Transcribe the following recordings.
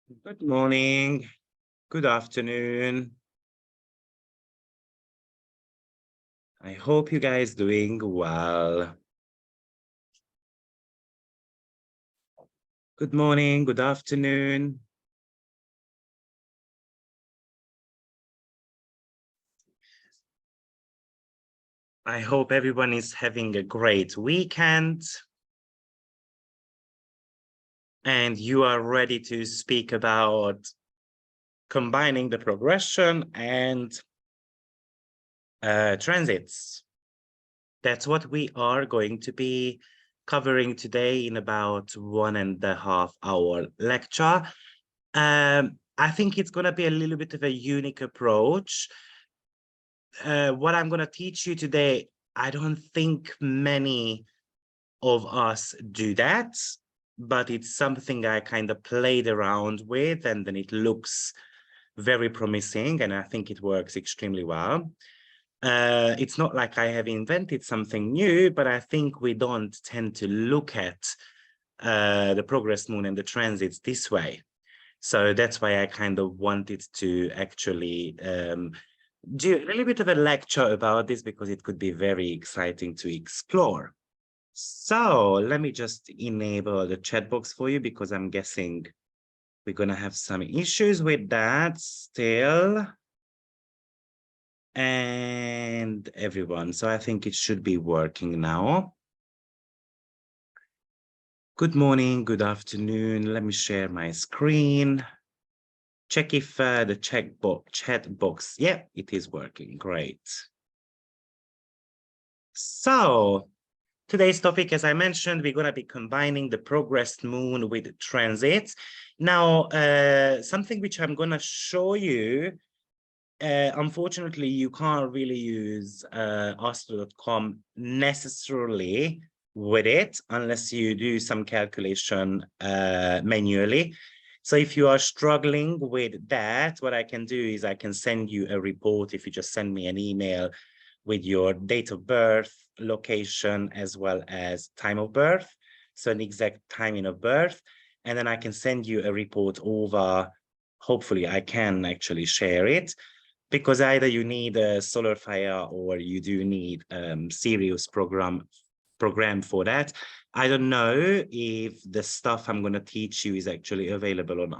Good morning, good afternoon. I hope you guys doing well. Good morning, good afternoon. I hope everyone is having a great weekend. And you are ready to speak about combining the progression and transits. That's what we are going to be covering today in about 1.5 hour lecture. I think it's going to be a little bit of a unique approach. What I'm going to teach you today, I don't think many of us do that, but it's something I kind of played around with, and then it looks very promising, and I think it works extremely well. It's not like I have invented something new, but I think we don't tend to look at the progress moon and the transits this way. So that's why I kind of wanted to actually do a little bit of a lecture about this, because it could be very exciting to explore. So let me just enable the chat box for you, because I'm guessing we're going to have some issues with that still. And everyone, so I think it should be working now. Good morning, good afternoon. Let me share my screen. Check if the chat box, yeah, it is working. Great. So today's topic, as I mentioned, we're going to be combining the progressed moon with transits. Now, something which I'm going to show you, unfortunately, you can't really use Astro.com necessarily with it unless you do some calculation manually. So if you are struggling with that, what I can do is I can send you a report if you just send me an email with your date of birth, location, as well as time of birth, so an exact timing of birth. And then I can send you a report over. Hopefully I can actually share it, because either you need a solar fire or you do need serious program for that. I don't know if the stuff I'm going to teach you is actually available on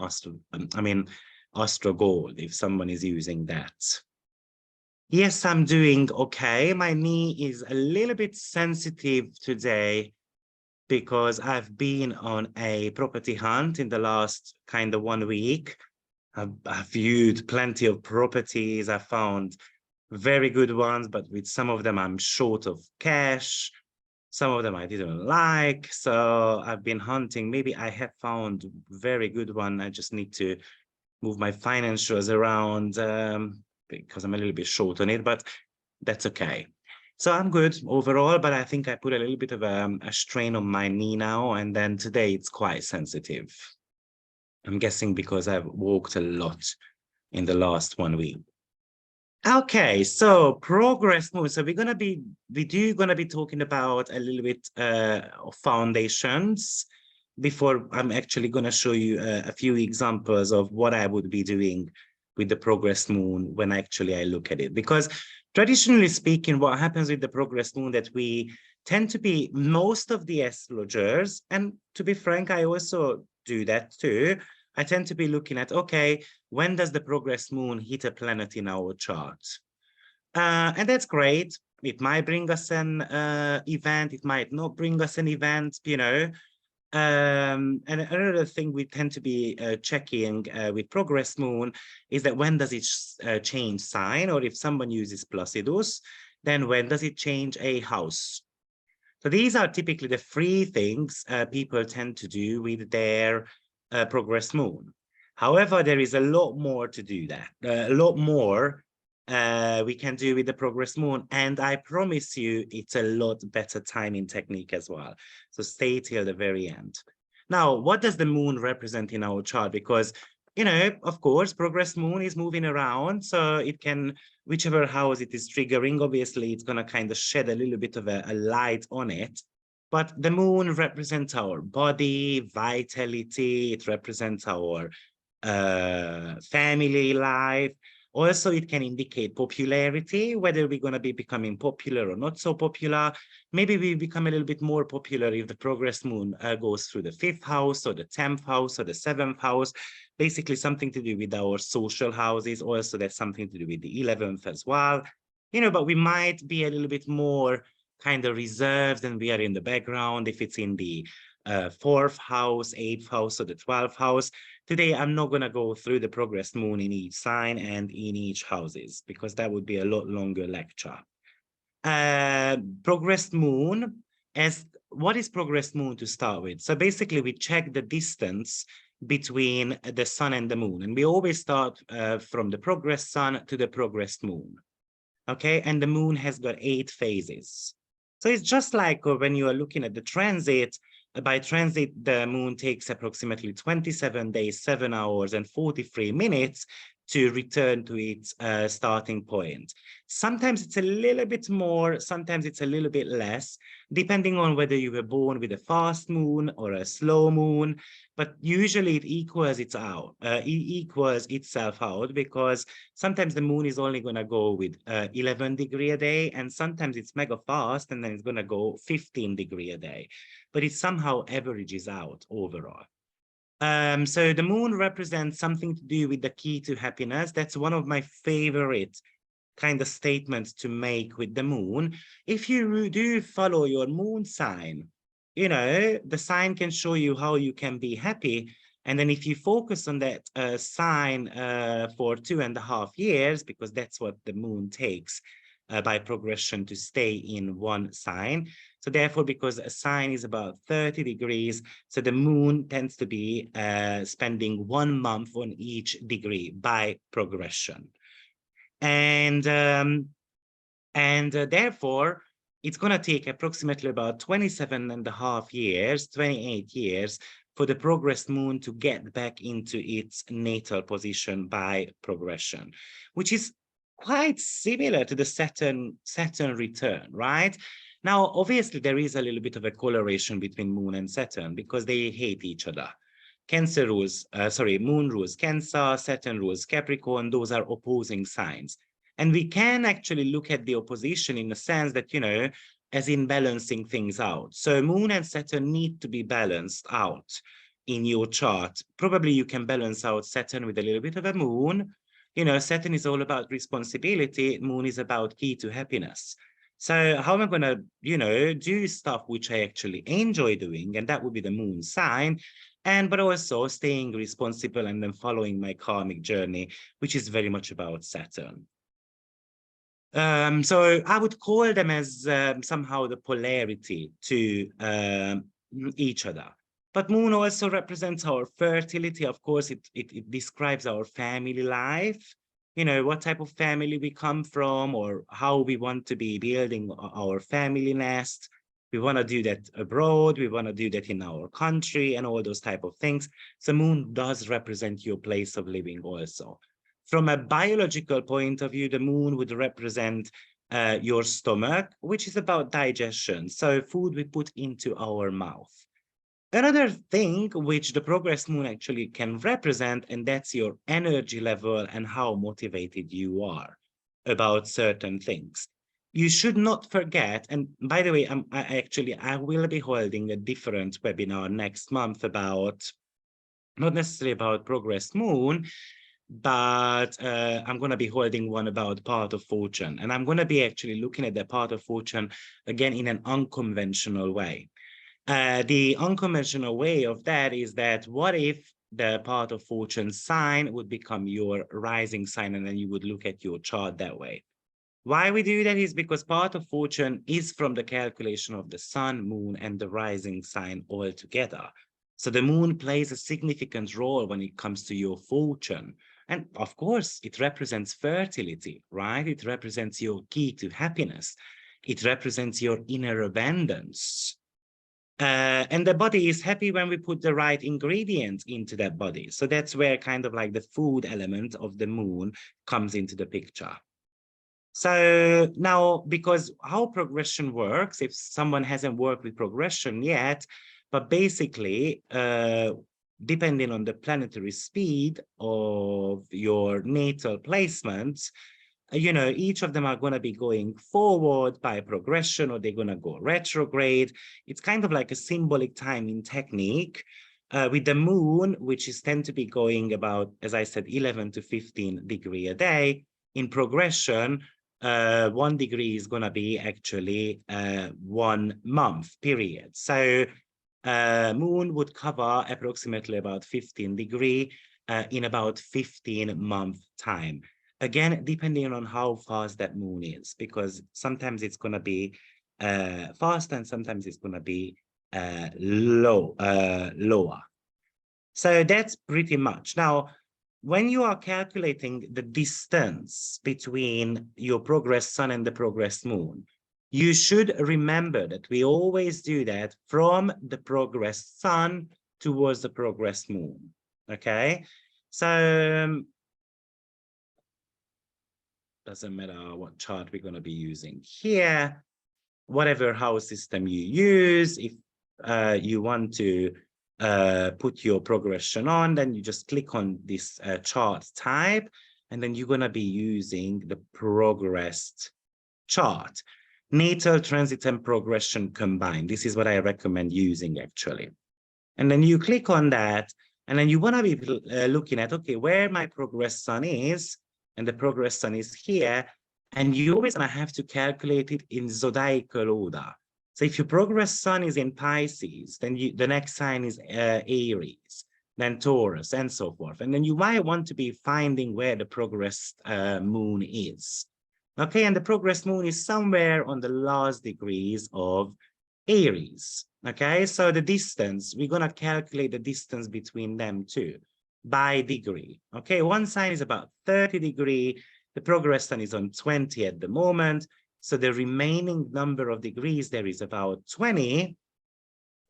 Astro Gold, if someone is using that. Yes, I'm doing okay. My knee is a little bit sensitive today because I've been on a property hunt in the last kind of 1 week. I've viewed plenty of properties. I found very good ones, but with some of them I'm short of cash. Some of them I didn't like. So I've been hunting. Maybe I have found very good one. I just need to move my financials around because I'm a little bit short on it, but that's okay. So I'm good overall, but I think I put a little bit of a strain on my knee now, and then today it's quite sensitive. I'm guessing because I've walked a lot in the last 1 week. Okay, so progress moon. So we're gonna be talking about a little bit of foundations before I'm actually gonna show you a few examples of what I would be doing with the progress moon when actually I look at it. Because traditionally speaking, what happens with the progress moon, that we tend to be, most of the astrologers, and to be frank, I also do that too, I tend to be looking at, okay, when does the progress moon hit a planet in our chart? And that's great. It might bring us an event, it might not bring us an event, you know. And another thing we tend to be checking with progress moon is that when does it change sign, or if someone uses Placidus, then when does it change a house? So these are typically the 3 things people tend to do with their progress moon. However, there is a lot more to do that, a lot more we can do with the progress moon. And I promise you, it's a lot better timing technique as well. So stay till the very end. Now, what does the moon represent in our chart? Because, you know, of course, progress moon is moving around, so it can, whichever house it is triggering, obviously, it's going to kind of shed a little bit of a light on it. But the moon represents our body, vitality. It represents our family life. Also, it can indicate popularity, whether we're going to be becoming popular or not so popular. Maybe we become a little bit more popular if the progress moon goes through the 5th house or the 10th house or the 7th house. Basically, something to do with our social houses. Also, that's something to do with the 11th as well. You know, but we might be a little bit more kind of reserved and we are in the background if it's in the 4th house, 8th house, or the 12th house. Today, I'm not going to go through the progressed moon in each sign and in each houses, because that would be a lot longer lecture. Progressed moon, what is progressed moon to start with? So basically, we check the distance between the sun and the moon. And we always start from the progressed sun to the progressed moon. Okay, and the moon has got 8 phases. So it's just like when you are looking at the transit. By transit, the moon takes approximately 27 days, 7 hours, and 43 minutes to return to its starting point. Sometimes it's a little bit more, sometimes it's a little bit less, depending on whether you were born with a fast moon or a slow moon. But usually it equals itself out, because sometimes the moon is only going to go with 11 degrees a day, and sometimes it's mega fast and then it's going to go 15 degrees a day, but it somehow averages out overall. So the moon represents something to do with the key to happiness. That's one of my favorite kind of statements to make with the moon. If you do follow your moon sign, you know, the sign can show you how you can be happy. And then if you focus on that sign for 2.5 years, because that's what the moon takes by progression to stay in one sign. So therefore, because a sign is about 30 degrees, so the moon tends to be spending 1 month on each degree by progression. And therefore, it's going to take approximately about 27.5 years, 28 years, for the progressed moon to get back into its natal position by progression, which is quite similar to the Saturn return, right? Now, obviously, there is a little bit of a correlation between Moon and Saturn because they hate each other. Moon rules Cancer, Saturn rules Capricorn. Those are opposing signs. And we can actually look at the opposition in the sense that, you know, as in balancing things out. So Moon and Saturn need to be balanced out in your chart. Probably you can balance out Saturn with a little bit of a Moon. You know, Saturn is all about responsibility. Moon is about key to happiness. So how am I going to, you know, do stuff which I actually enjoy doing? And that would be the moon sign. But also staying responsible and then following my karmic journey, which is very much about Saturn. So I would call them as somehow the polarity to each other. But moon also represents our fertility. Of course, it describes our family life, you know, what type of family we come from or how we want to be building our family nest. We want to do that abroad. We want to do that in our country and all those type of things. So moon does represent your place of living also. From a biological point of view, the moon would represent your stomach, which is about digestion. So food we put into our mouth. Another thing which the progress moon actually can represent, and that's your energy level and how motivated you are about certain things. You should not forget, and by the way, I will be holding a different webinar next month about, not necessarily about progress moon, but I'm going to be holding one about part of fortune. And I'm going to be actually looking at the part of fortune again in an unconventional way. The unconventional way of that is that what if the part of fortune sign would become your rising sign, and then you would look at your chart that way. Why we do that is because part of fortune is from the calculation of the sun, moon, and the rising sign all together. So the moon plays a significant role when it comes to your fortune. And of course, it represents fertility, right? It represents your key to happiness. It represents your inner abundance. And the body is happy when we put the right ingredients into that body. So that's where kind of like the food element of the moon comes into the picture. So now, because how progression works, if someone hasn't worked with progression yet, but basically depending on the planetary speed of your natal placements, you know, each of them are going to be going forward by progression, or they're going to go retrograde. It's kind of like a symbolic timing technique. With the moon, which is tend to be going about, as I said, 11 to 15 degrees a day. In progression, 1 degree is going to be actually 1 month period. So moon would cover approximately about 15 degrees in about 15-month time. Again, depending on how fast that moon is, because sometimes it's going to be fast and sometimes it's going to be lower. So that's pretty much. Now, when you are calculating the distance between your progressed sun and the progressed moon, you should remember that we always do that from the progressed sun towards the progressed moon. Okay, so doesn't matter what chart we're going to be using here, whatever house system you use. If you want to put your progression on, then you just click on this chart type, and then you're going to be using the progressed chart. Natal, transit, and progression combined. This is what I recommend using actually. And then you click on that, and then you want to be looking at, okay, where my progressed sun is, and the progressed sun is here, and you always gonna have to calculate it in zodiacal order. So if your progressed sun is in Pisces, then the next sign is Aries, then Taurus, and so forth. And then you might want to be finding where the progressed moon is. Okay, and the progressed moon is somewhere on the last degrees of Aries. Okay, so the distance, we're going to calculate the distance between them too by degree. Okay, one sign is about 30 degrees. The progressed sun is on 20 at the moment. So the remaining number of degrees there is about 20.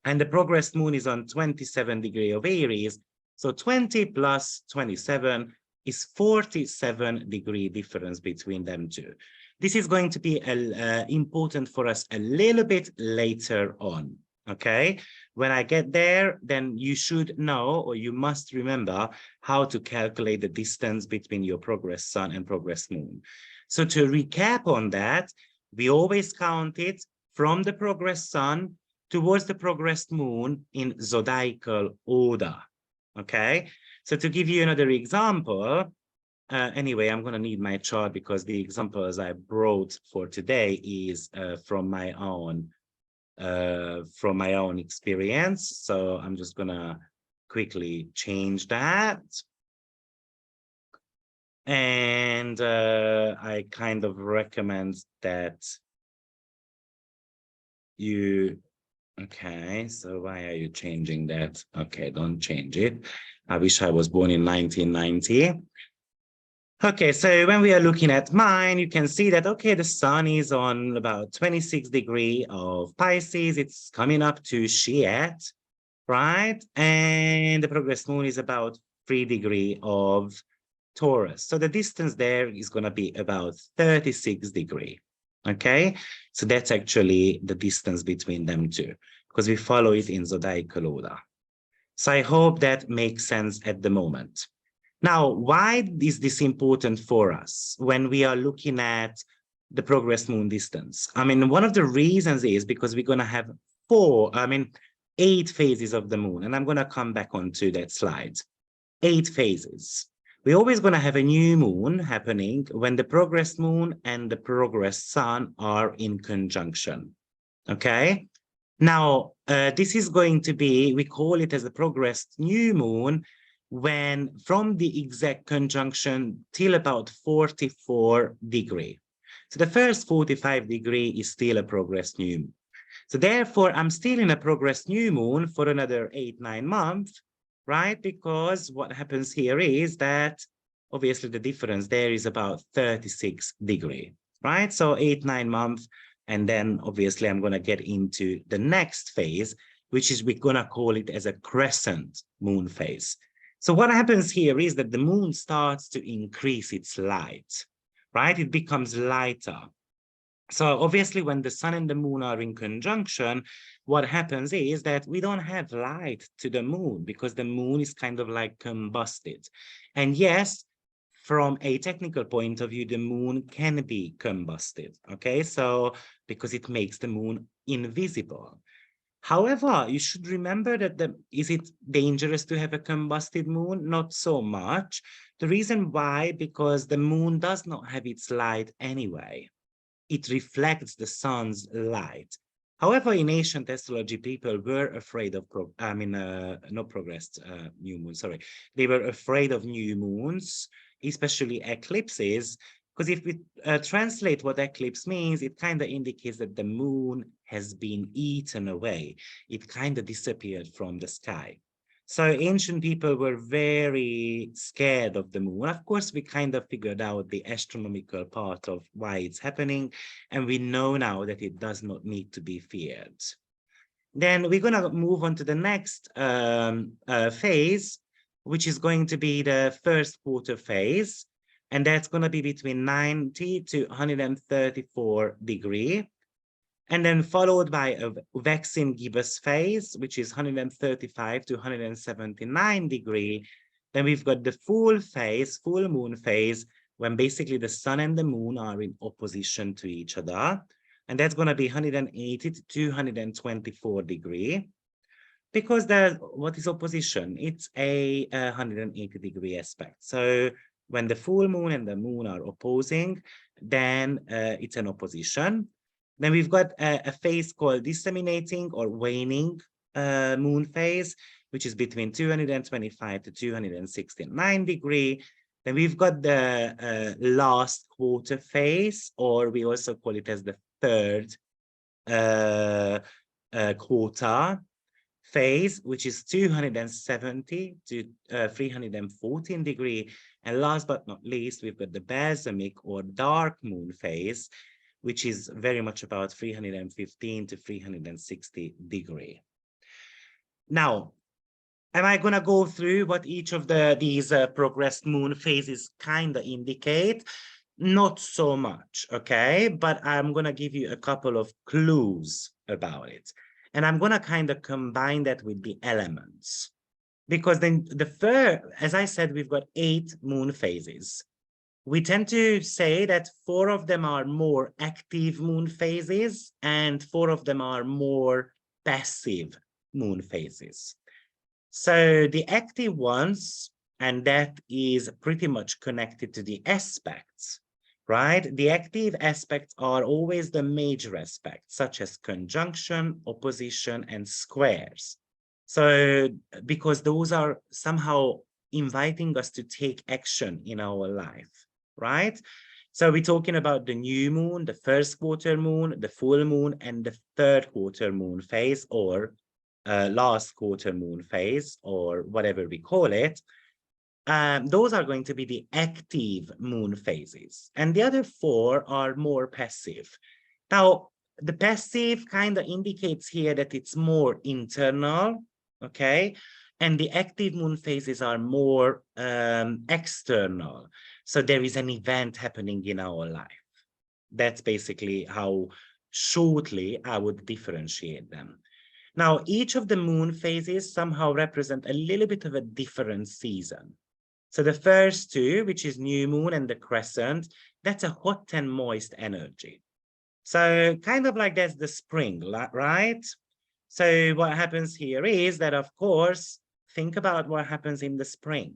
And the progressed moon is on 27 degrees of Aries. So 20 plus 27 is 47 degree difference between them two. This is going to be important for us a little bit later on, okay? When I get there, then you should know, or you must remember, how to calculate the distance between your progressed sun and progressed moon. So to recap on that, we always count it from the progressed sun towards the progressed moon in zodiacal order, okay? So to give you another example, anyway, I'm going to need my chart because the examples I brought for today is from my own experience. So I'm just going to quickly change that. And I kind of recommend that you, okay, so why are you changing that? Okay, don't change it. I wish I was born in 1990. Okay, so when we are looking at mine, you can see that, okay, the sun is on about 26 degrees of Pisces. It's coming up to Shet, right? And the progressed moon is about 3 degrees of Taurus. So the distance there is going to be about 36 degrees. Okay, so that's actually the distance between them two, because we follow it in zodiacal order. So I hope that makes sense at the moment. Now, why is this important for us when we are looking at the progressed moon distance? I mean, one of the reasons is because we're going to have 8 phases of the moon, and I'm going to come back onto that slide. 8 phases. We're always going to have a new moon happening when the progressed moon and the progressed sun are in conjunction. Okay? Now, this is going to be, we call it as a progressed new moon, when from the exact conjunction till about 44 degrees. So the first 45 degrees is still a progressed new moon. So therefore, I'm still in a progressed new moon for another 8-9 months, right? Because what happens here is that obviously the difference there is about 36 degrees, right? So 8-9 months, and then obviously I'm going to get into the next phase, which is we're going to call it as a crescent moon phase. So what happens here is that the moon starts to increase its light, right? It becomes lighter. So obviously, when the sun and the moon are in conjunction, what happens is that we don't have light to the moon because the moon is kind of like combusted. And yes, from a technical point of view, the moon can be combusted, okay? So because it makes the moon invisible. However, you should remember that is it dangerous to have a combusted moon? Not so much. The reason why, because the moon does not have its light anyway. It reflects the sun's light. However, in ancient astrology, people were afraid of, not progressed new moon, sorry. They were afraid of new moons, especially eclipses, because if we translate what eclipse means, it kind of indicates that the moon has been eaten away. It kind of disappeared from the sky. So ancient people were very scared of the moon. Of course, we kind of figured out the astronomical part of why it's happening, and we know now that it does not need to be feared. Then we're going to move on to the next phase, which is going to be the first quarter phase, and that's going to be between 90 to 134 degree. And then followed by a vaccine gibbous phase, which is 135 to 179 degree. Then we've got the full phase, full moon phase, when basically the sun and the moon are in opposition to each other. And that's going to be 180 to 224 degree. Because what is opposition? It's a 180 degree aspect. So when the full moon and the moon are opposing, then it's an opposition. Then we've got a phase called disseminating or waning moon phase, which is between 225 to 269 degree. Then we've got the last quarter phase, or we also call it as the third quarter phase, which is 270 to 314 degree. And last but not least, we've got the balsamic or dark moon phase, which is very much about 315 to 360 degree. Now, am I going to go through what each of these progressed moon phases kind of indicate? Not so much, okay? But I'm going to give you a couple of clues about it. And I'm going to kind of combine that with the elements. Because then as I said, we've got 8 moon phases. We tend to say that 4 of them are more active moon phases and 4 of them are more passive moon phases. So the active ones, and that is pretty much connected to the aspects, right? The active aspects are always the major aspects, such as conjunction, opposition, and squares. So because those are somehow inviting us to take action in our life, right? So we're talking about the new moon, the first quarter moon, the full moon, and the third quarter moon phase, or last quarter moon phase, or whatever we call it. Those are going to be the active moon phases. And the other 4 are more passive. Now, the passive kind of indicates here that it's more internal, okay? And the active moon phases are more external. So there is an event happening in our life. That's basically how shortly I would differentiate them. Now, each of the moon phases somehow represent a little bit of a different season. So the first 2, which is new moon and the crescent, that's a hot and moist energy. So kind of like that's the spring, right? So what happens here is that, of course, think about what happens in the spring.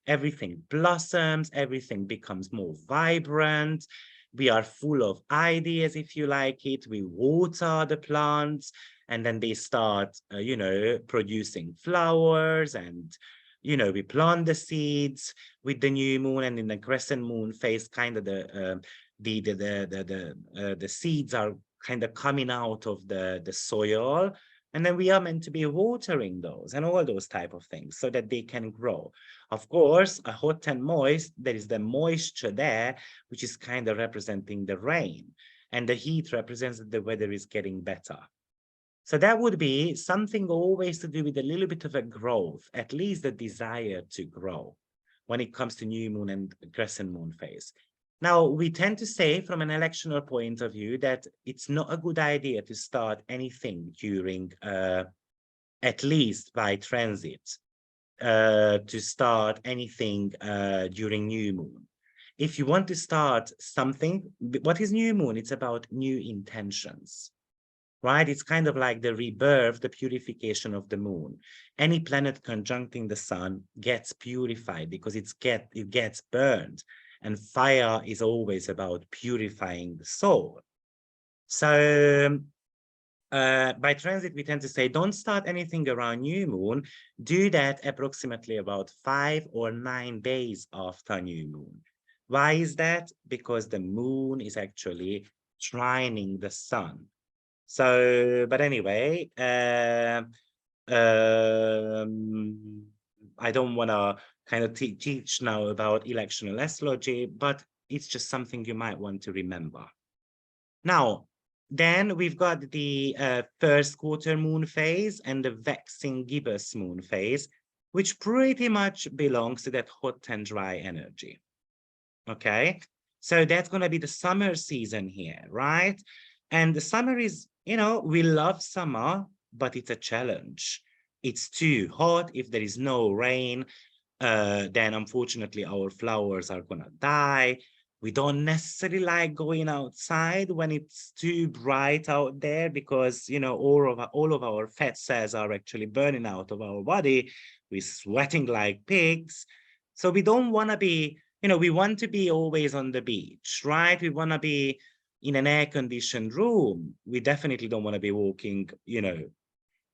Everything blossoms, everything becomes more vibrant. We are full of ideas, if you like it. We water the plants, and then they start, producing flowers, and, we plant the seeds with the new moon, and in the crescent moon phase, kind of the seeds are kind of coming out of the soil, and then we are meant to be watering those and all those type of things so that they can grow. Of course, a hot and moist, there is the moisture there, which is kind of representing the rain, and the heat represents that the weather is getting better. So that would be something always to do with a little bit of a growth, at least the desire to grow when it comes to new moon and crescent moon phase. Now, we tend to say from an electional point of view that it's not a good idea to start anything during, at least by transit, to start anything during new moon. If you want to start something, what is new moon? It's about new intentions, right? It's kind of like the rebirth, the purification of the moon. Any planet conjuncting the sun gets purified because it gets burned. And fire is always about purifying the soul. So by transit, we tend to say, don't start anything around new moon. Do that approximately about 5 or 9 days after new moon. Why is that? Because the moon is actually trining the sun. So, but anyway, I don't want to kind of teach now about electional astrology, but it's just something you might want to remember. Now, then we've got the first quarter moon phase and the waxing gibbous moon phase, which pretty much belongs to that hot and dry energy. Okay, so that's going to be the summer season here, right? And the summer is, you know, we love summer, but it's a challenge. It's too hot. If there is no rain, then unfortunately our flowers are going to die. We don't necessarily like going outside when it's too bright out there because, you know, all of our fat cells are actually burning out of our body. We're sweating like pigs. So we don't want to be, you know, we want to be always on the beach, right? We want to be in an air-conditioned room. We definitely don't want to be walking, you know,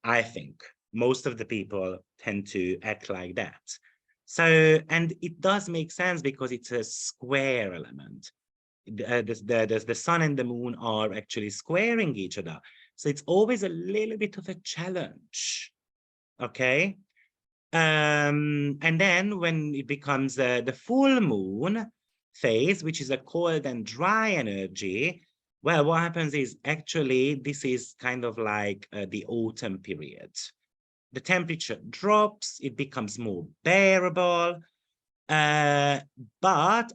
I think most of the people tend to act like that. So, and it does make sense because it's a square element. The sun and the moon are actually squaring each other. So it's always a little bit of a challenge, okay? And then when it becomes the full moon phase, which is a cold and dry energy, well, what happens is actually this is kind of like the autumn period. The temperature drops, it becomes more bearable, but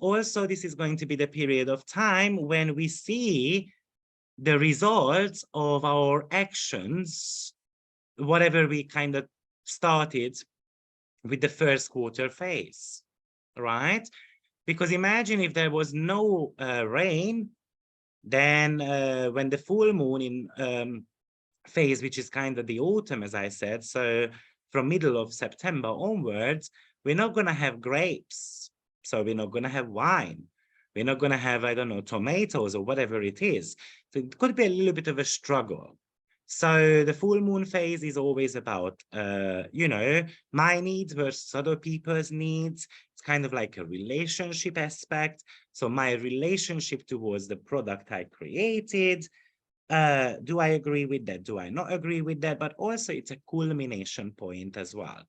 also this is going to be the period of time when we see the results of our actions, whatever we kind of started with the first quarter phase, right? Because imagine if there was no rain, then when the full moon in phase, which is kind of the autumn, as I said, so from middle of September onwards, we're not going to have grapes. So we're not going to have wine. We're not going to have, I don't know, tomatoes or whatever it is. So it could be a little bit of a struggle. So the full moon phase is always about, you know, my needs versus other people's needs. It's kind of like a relationship aspect. So my relationship towards the product I created, do I agree with that? Do I not agree with that? But also it's a culmination point as well.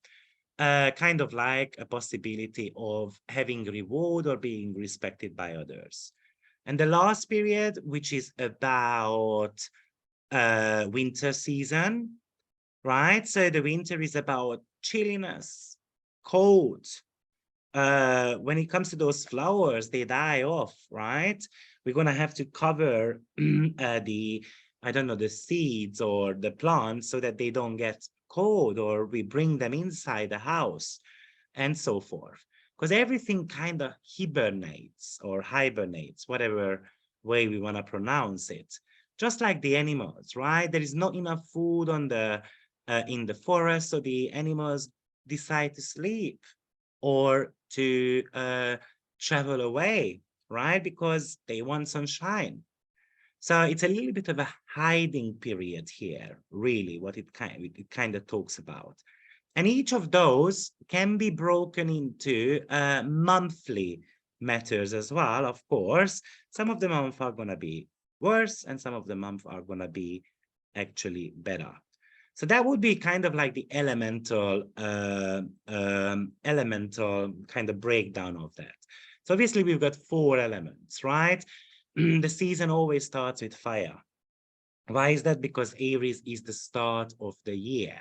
Kind of like a possibility of having reward or being respected by others. And the last period, which is about winter season, right? So the winter is about chilliness, cold. When it comes to those flowers, they die off, right? We're going to have to cover I don't know, the seeds or the plants so that they don't get cold, or we bring them inside the house and so forth. Because everything kind of hibernates or hibernates, whatever way we want to pronounce it. Just like the animals, right? There is not enough food on the in the forest, so the animals decide to sleep or to travel away, right? Because they want sunshine. So it's a little bit of a hiding period here, really, what it kind of talks about. And each of those can be broken into monthly matters as well, of course. Some of the months are going to be worse and some of the months are going to be actually better. So that would be kind of like the elemental kind of breakdown of that. So obviously we've got 4 elements, right? The season always starts with fire. Why is that? Because Aries is the start of the year,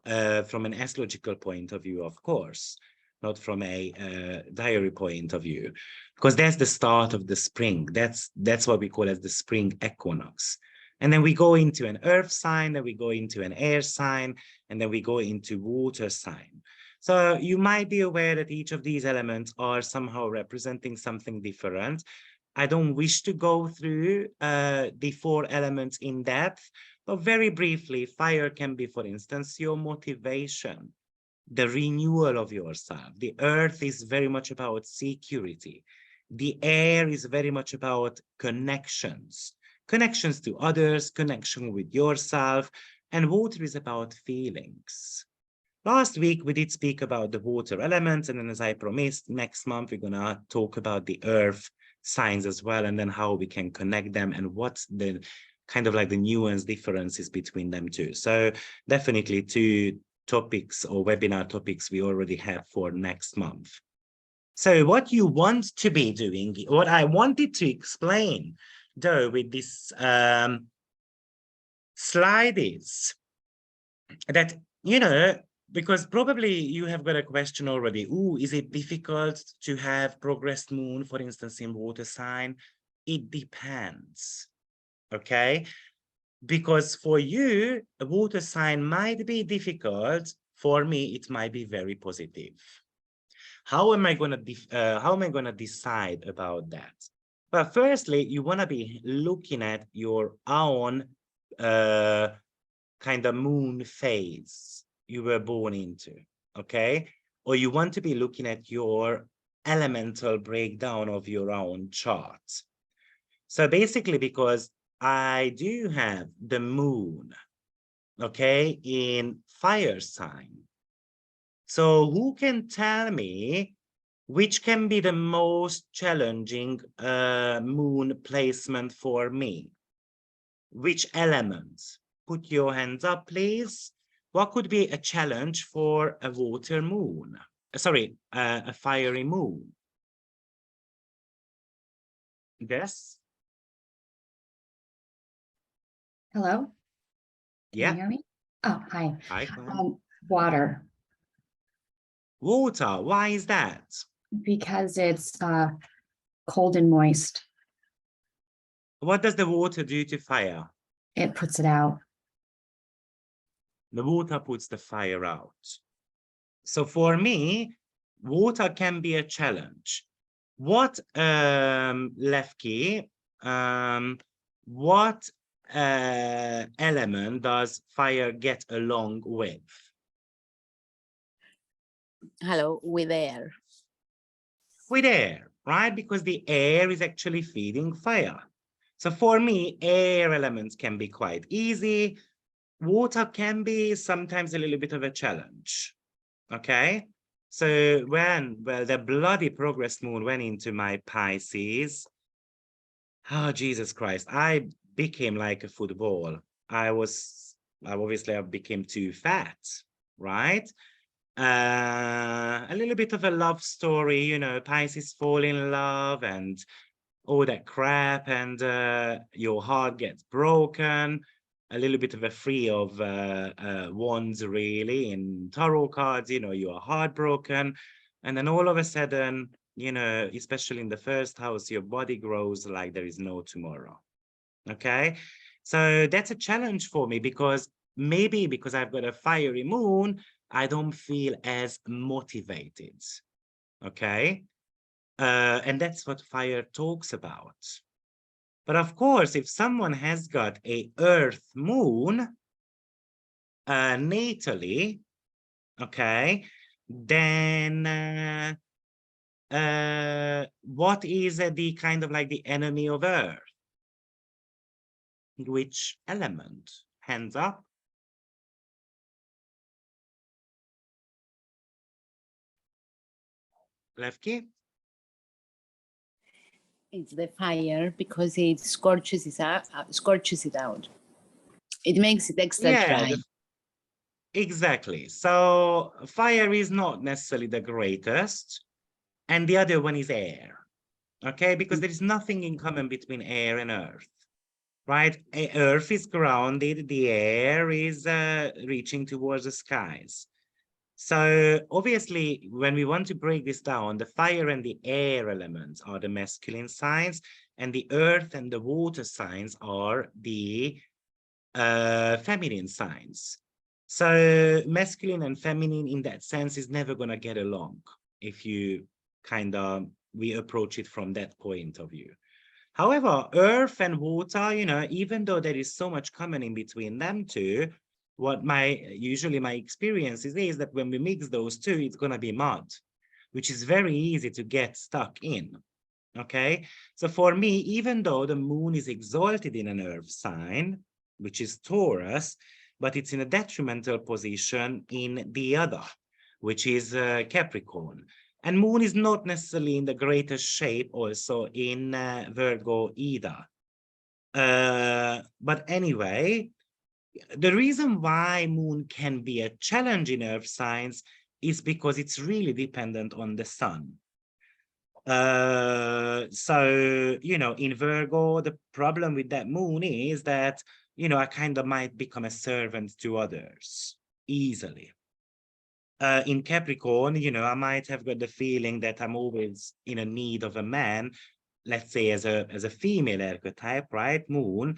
from an astrological point of view, of course. not from a diary point of view, because that's the start of the spring. That's what we call as the spring equinox. And then we go into an earth sign, then we go into an air sign, and then we go into water sign. So you might be aware that each of these elements are somehow representing something different. I don't wish to go through the 4 elements in depth, but very briefly, fire can be, for instance, your motivation, the renewal of yourself. The earth is very much about security. The air is very much about connections to others, connection with yourself, and water is about feelings. Last week, we did speak about the water elements, and then as I promised, next month, we're gonna talk about the earth signs as well, and then how we can connect them and what's the kind of like the nuance differences between them too. So definitely 2 topics or webinar topics we already have for next month. So what you want to be doing, what I wanted to explain though with this slide is that, you know, because probably you have got a question already. Ooh, is it difficult to have progressed moon, for instance, in water sign? It depends, okay? Because for you, a water sign might be difficult. For me, it might be very positive. How am I going to decide about that? Well, firstly, you want to be looking at your own kind of moon phase you were born into, okay? Or you want to be looking at your elemental breakdown of your own chart. So basically, because I do have the moon, okay, in fire sign. So who can tell me which can be the most challenging moon placement for me? Which element? Put your hands up, please. What could be a challenge for a water moon? Sorry, a fiery moon. Yes? Hello? Yeah. Can you hear me? Oh, hi. Hi. Water, Water, why is that? because it's cold and moist. What does the water do to fire? It puts it out. The water puts the fire out. So for me, water can be a challenge. What, Lefki, what element does fire get along with? Hello, with air. With air, right? Because the air is actually feeding fire. So for me, air elements can be quite easy. Water can be sometimes a little bit of a challenge, okay? So well, the bloody progress moon went into my Pisces, oh, Jesus Christ, I became like a football. I became too fat, right? A little bit of a love story, you know, Pisces fall in love and all that crap, and your heart gets broken. A little bit of a free of wands, really, in tarot cards, you know, you are heartbroken. And then all of a sudden, you know, especially in the first house, your body grows like there is no tomorrow. Okay. So that's a challenge for me, because maybe because I've got a fiery moon, I don't feel as motivated. Okay. And that's what fire talks about. But of course, if someone has got a earth moon natally, okay, then what is the kind of like the enemy of earth? Which element? Hands up. Lefty? It's the fire because it scorches it out. It makes it extra dry. Exactly. So fire is not necessarily the greatest, and the other one is air. Okay, because there is nothing in common between air and earth, right? Earth is grounded, the air is reaching towards the skies. So obviously, when we want to break this down, the fire and the air elements are the masculine signs, and the earth and the water signs are the feminine signs. So masculine and feminine in that sense is never going to get along if you we approach it from that point of view. However, earth and water, even though there is so much common in between them two, what usually my experience is that when we mix those two, it's going to be mud, which is very easy to get stuck in. Okay, so for me, even though the moon is exalted in an earth sign, which is Taurus, but it's in a detrimental position in the other, which is Capricorn. And moon is not necessarily in the greatest shape also in Virgo either. But anyway, the reason why moon can be a challenge in earth signs is because it's really dependent on the sun. So, in Virgo, the problem with that moon is that, I kind of might become a servant to others easily. In Capricorn, I might have got the feeling that I'm always in a need of a man, let's say as a female archetype, right, moon,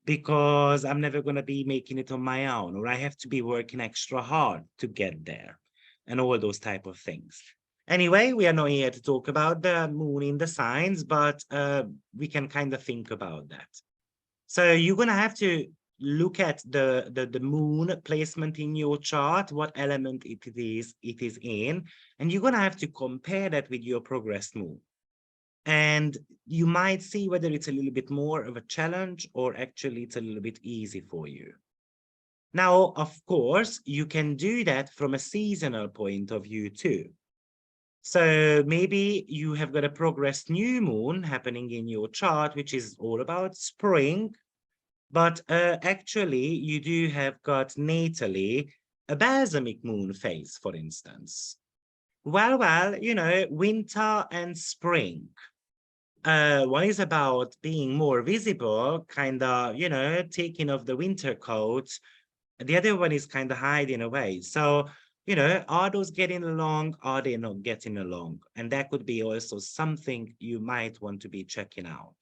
because I'm never going to be making it on my own, or I have to be working extra hard to get there, and all those type of things. Anyway, we are not here to talk about the moon in the signs, but we can kind of think about that. So you're going to have to look at the moon placement in your chart, what element it is in, and you're going to have to compare that with your progressed moon. And you might see whether it's a little bit more of a challenge or actually it's a little bit easy for you. Now, of course, you can do that from a seasonal point of view too. So maybe you have got a progressed new moon happening in your chart, which is all about spring. But actually, you do have got natally a balsamic moon phase, for instance. Well, winter and spring. One is about being more visible, kind of, taking off the winter coat. The other one is kind of hiding away. So, are those getting along? Are they not getting along? And that could be also something you might want to be checking out.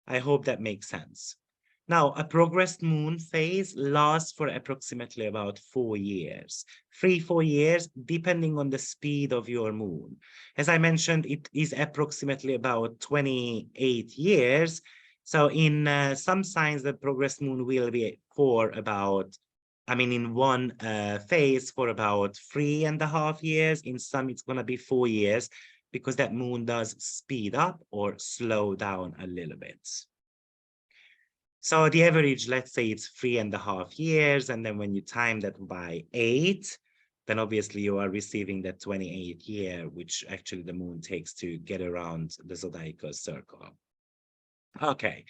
I hope that makes sense. Now, a progressed moon phase lasts for approximately about 4 years, 3-4 years, depending on the speed of your moon. As I mentioned, it is approximately about 28 years. So in some signs, the progressed moon will be for about, in one phase for about 3.5 years. In some, it's going to be 4 years because that moon does speed up or slow down a little bit. So the average, let's say it's 3.5 years. And then when you time that by 8, then obviously you are receiving that 28th year, which actually the moon takes to get around the zodiacal circle. Okay,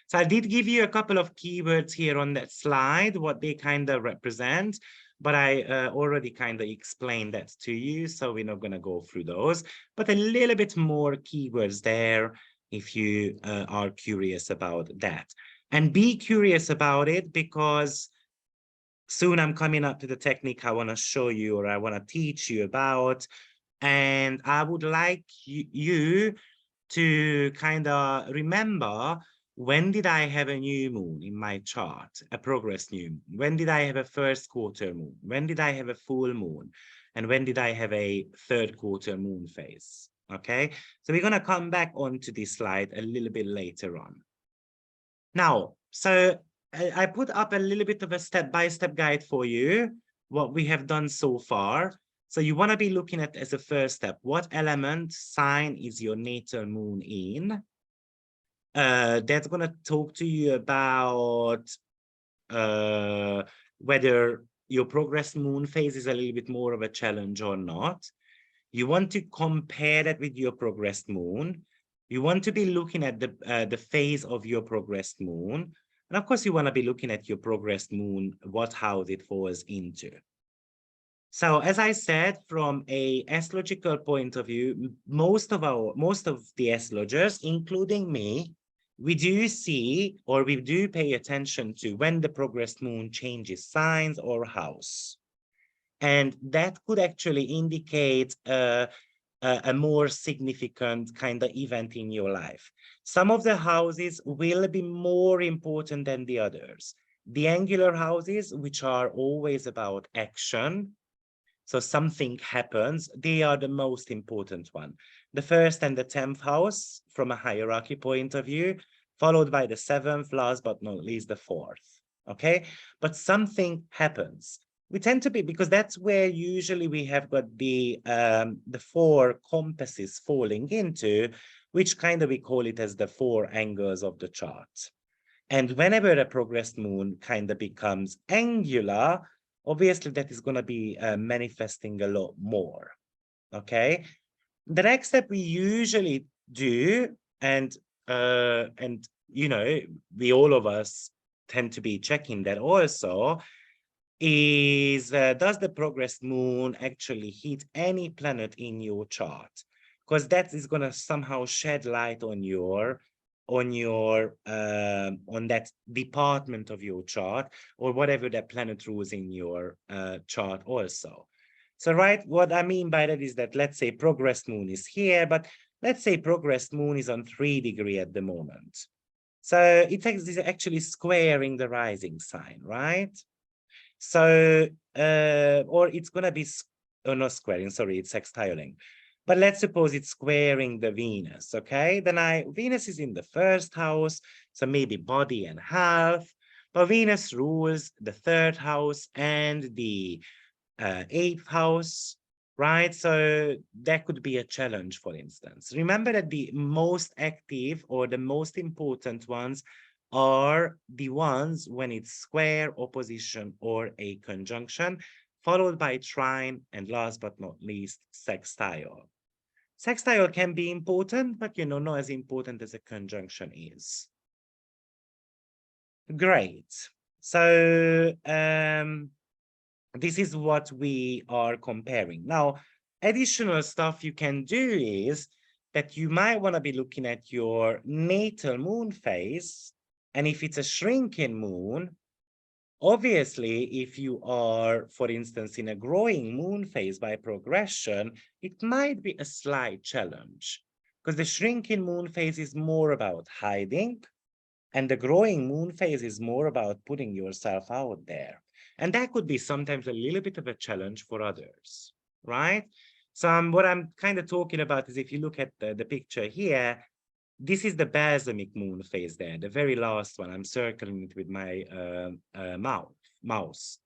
so I did give you a couple of keywords here on that slide, what they kind of represent, but I already kind of explained that to you, so we're not going to go through those, but a little bit more keywords there if you are curious about that. And be curious about it because soon I'm coming up to the technique I want to show you or I want to teach you about. And I would like you to kind of remember, when did I have a new moon in my chart, a progress new moon? When did I have a first quarter moon? When did I have a full moon? And when did I have a third quarter moon phase? Okay, so we're going to come back onto this slide a little bit later on. Now, so I put up a little bit of a step-by-step guide for you, what we have done so far. So you want to be looking at as a first step, what element sign is your natal moon in? That's going to talk to you about whether your progress moon phase is a little bit more of a challenge or not. You want to compare that with your progressed moon. You want to be looking at the phase of your progressed moon. And of course, you want to be looking at your progressed moon, what house it falls into. So as I said, from a astrological point of view, most of the astrologers, including me, we do see or we do pay attention to when the progressed moon changes signs or house. And that could actually indicate a more significant kind of event in your life. Some of the houses will be more important than the others. The angular houses, which are always about action, so something happens, they are the most important one. The first and the 10th house from a hierarchy point of view, followed by the 7th, last but not least the 4th, okay? But something happens. We tend to be, because that's where usually we have got the 4 compasses falling into, which kind of we call it as the 4 angles of the chart. And whenever a progressed moon kind of becomes angular, obviously that is going to be manifesting a lot more, okay? The next step we usually do, and you know, we all of us tend to be checking that also, is does the progressed moon actually hit any planet in your chart? Because that is going to somehow shed light on your on that department of your chart, or whatever that planet rules in your chart also. So right, what I mean by that is that, let's say progressed moon is here, but let's say progressed moon is on 3 degrees at the moment. So it is actually squaring the rising sign, right? So, or it's going to be, not squaring, sorry, it's sextiling. But let's suppose it's squaring the Venus, okay? Then Venus is in the 1st house, so maybe body and health. But Venus rules the 3rd house and the 8th house, right? So that could be a challenge, for instance. Remember that the most active or the most important ones are the ones when it's square, opposition, or a conjunction, followed by trine, and last but not least, sextile. Sextile can be important, but, you know, not as important as a conjunction is. Great. So this is what we are comparing. Now, additional stuff you can do is that you might want to be looking at your natal moon phase. And if it's a shrinking moon, obviously, if you are, for instance, in a growing moon phase by progression, it might be a slight challenge, because the shrinking moon phase is more about hiding, and the growing moon phase is more about putting yourself out there. And that could be sometimes a little bit of a challenge for others, right? So what I'm kind of talking about is, if you look at the picture here, this is the balsamic moon phase there, the very last one. I'm circling it with my mouse.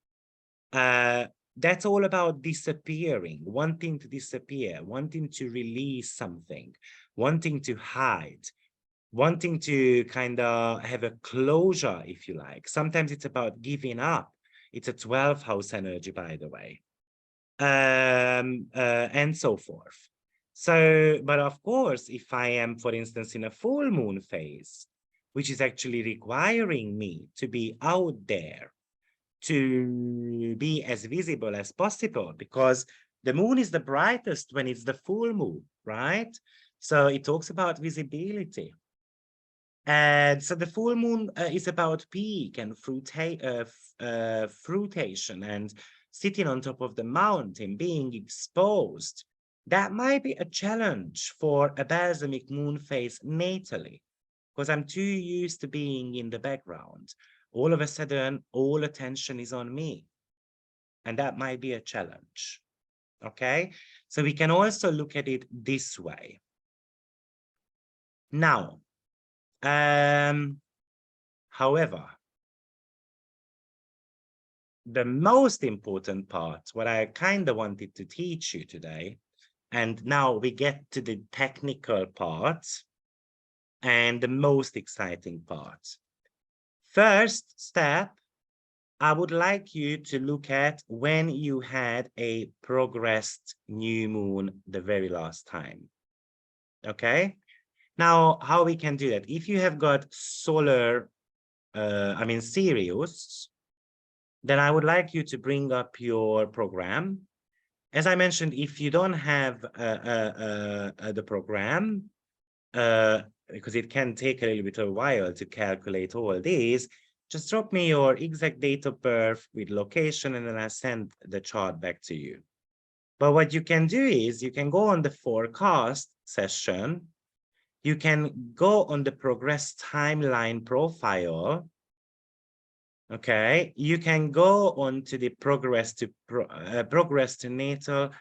That's all about disappearing, wanting to disappear, wanting to release something, wanting to hide, wanting to kind of have a closure, if you like. Sometimes it's about giving up. It's a 12th house energy, by the way, and so forth. So, but of course, if I am, for instance, in a full moon phase, which is actually requiring me to be out there, to be as visible as possible, because the moon is the brightest when it's the full moon, right? So it talks about visibility. And so the full moon is about peak and fruitation and sitting on top of the mountain, being exposed. That might be a challenge for a balsamic moon phase natally, because I'm too used to being in the background. All of a sudden, all attention is on me. And that might be a challenge. Okay? So we can also look at it this way. Now, however, the most important part, what I kind of wanted to teach you today, and now we get to the technical part and the most exciting part. First step, I would like you to look at when you had a progressed new moon the very last time. Okay? Now, how we can do that? If you have got solar, Sirius, then I would like you to bring up your program. As I mentioned, if you don't have the program, because it can take a little bit of a while to calculate all these, just drop me your exact date of birth with location, and then I'll send the chart back to you. But what you can do is you can go on the forecast session. You can go on the progress timeline profile. Okay, you can go on to the progress to natal,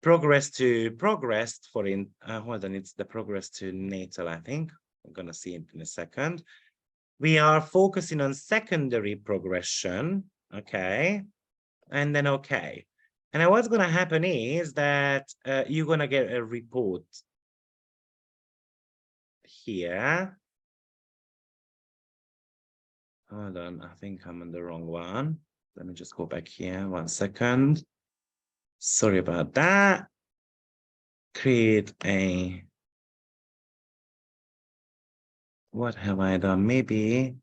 progress to progressed for hold on, it's the progress to natal, I think. I'm gonna see it in a second. We are focusing on secondary progression, okay, and then okay. And then what's gonna happen is that you're gonna get a report here. Hold on, I think I'm on the wrong one. Let me just go back here 1 second. Sorry about that. Create a, what have I done? Maybe,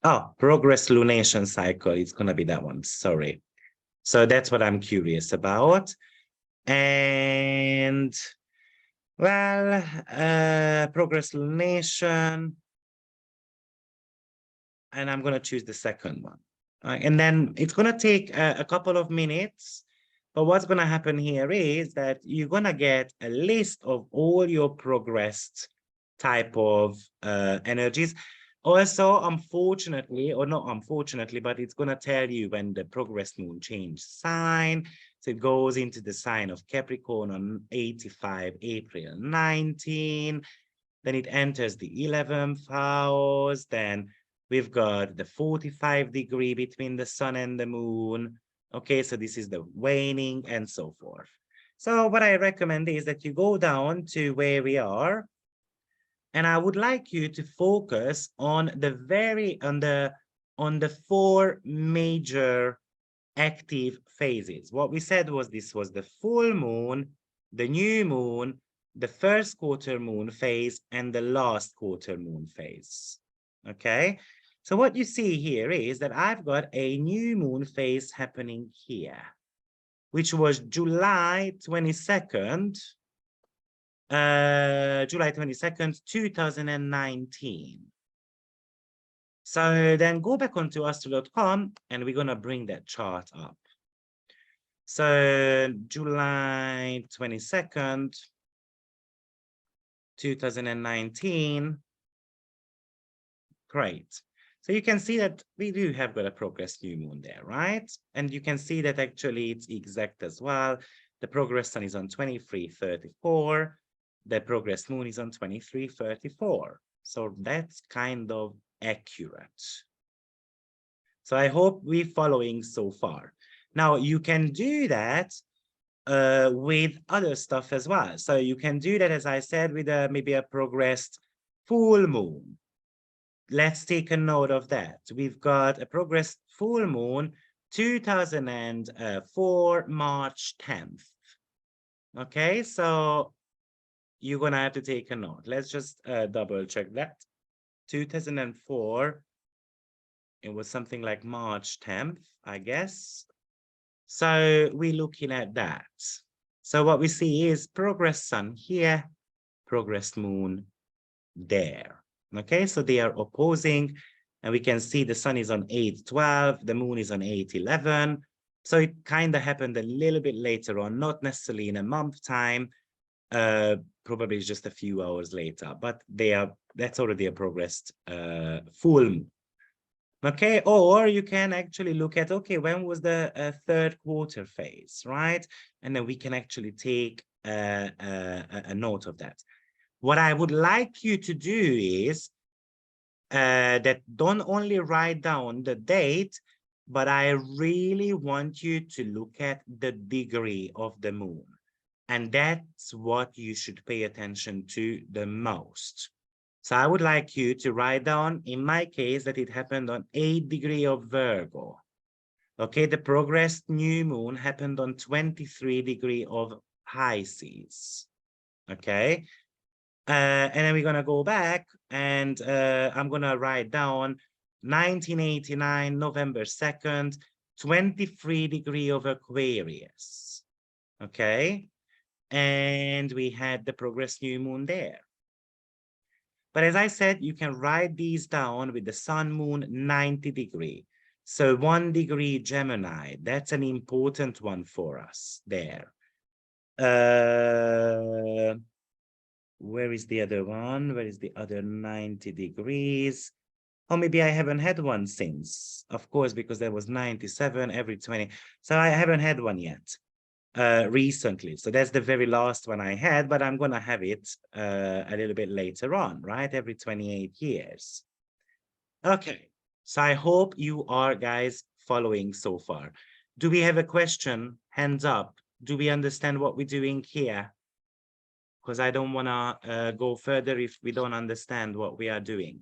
oh, progress lunation cycle. It's gonna be that one, sorry. So that's what I'm curious about. And well, progress lunation. And I'm gonna choose the second one. And then it's gonna take a couple of minutes. But what's gonna happen here is that you're gonna get a list of all your progressed type of energies. Also, unfortunately, or not unfortunately, but it's gonna tell you when the progress moon changed sign. So it goes into the sign of Capricorn on 85 April 19. Then it enters the 11th house. Then we've got the 45 degree between the sun and the moon. Okay, so this is the waning and so forth. So what I recommend is that you go down to where we are. And I would like you to focus on the on the 4 major active phases. What we said was this was the full moon, the new moon, the first quarter moon phase, and the last quarter moon phase. Okay, so what you see here is that I've got a new moon phase happening here, which was July 22nd, 2019. So then go back onto Astro.com and we're gonna bring that chart up. So July 22nd, 2019. Great. So you can see that we do have got a progress new moon there, right? And you can see that actually it's exact as well. The progress sun is on 2334. The progress moon is on 2334. So that's kind of accurate. So I hope we're following so far. Now you can do that with other stuff as well. So you can do that, as I said, with maybe a progressed full moon. Let's take a note of that. We've got a progressed full moon, 2004, March 10th. Okay, so you're gonna have to take a note. Let's just double check that. 2004, it was something like March 10th, I guess. So we're looking at that. So what we see is progress sun here, progress moon there. Okay, so they are opposing, and we can see the sun is on 8:12, the moon is on 8:11. So it kind of happened a little bit later on, not necessarily in a month time, probably just a few hours later, but that's already a progressed full moon. Okay, or you can actually look at, okay, when was the third quarter phase, right? And then we can actually take a note of that. What I would like you to do is that don't only write down the date, but I really want you to look at the degree of the moon. And that's what you should pay attention to the most. So I would like you to write down, in my case, that it happened on 8 degree of Virgo. Okay, the progressed new moon happened on 23 degree of Pisces. Okay. And then we're gonna go back and I'm gonna write down 1989, November 2nd, 23 degree of Aquarius. Okay. And we had the progress new moon there. But as I said, you can write these down with the sun, moon, 90 degree. So 1 degree Gemini, that's an important one for us there. Where is the other one? Where is the other 90 degrees? Or maybe I haven't had one since, of course, because there was 97 every 20. So I haven't had one yet recently. So that's the very last one I had, but I'm going to have it a little bit later on, right? Every 28 years. Okay. So I hope you are guys following so far. Do we have a question? Hands up. Do we understand what we're doing here? Because I don't want to go further if we don't understand what we are doing.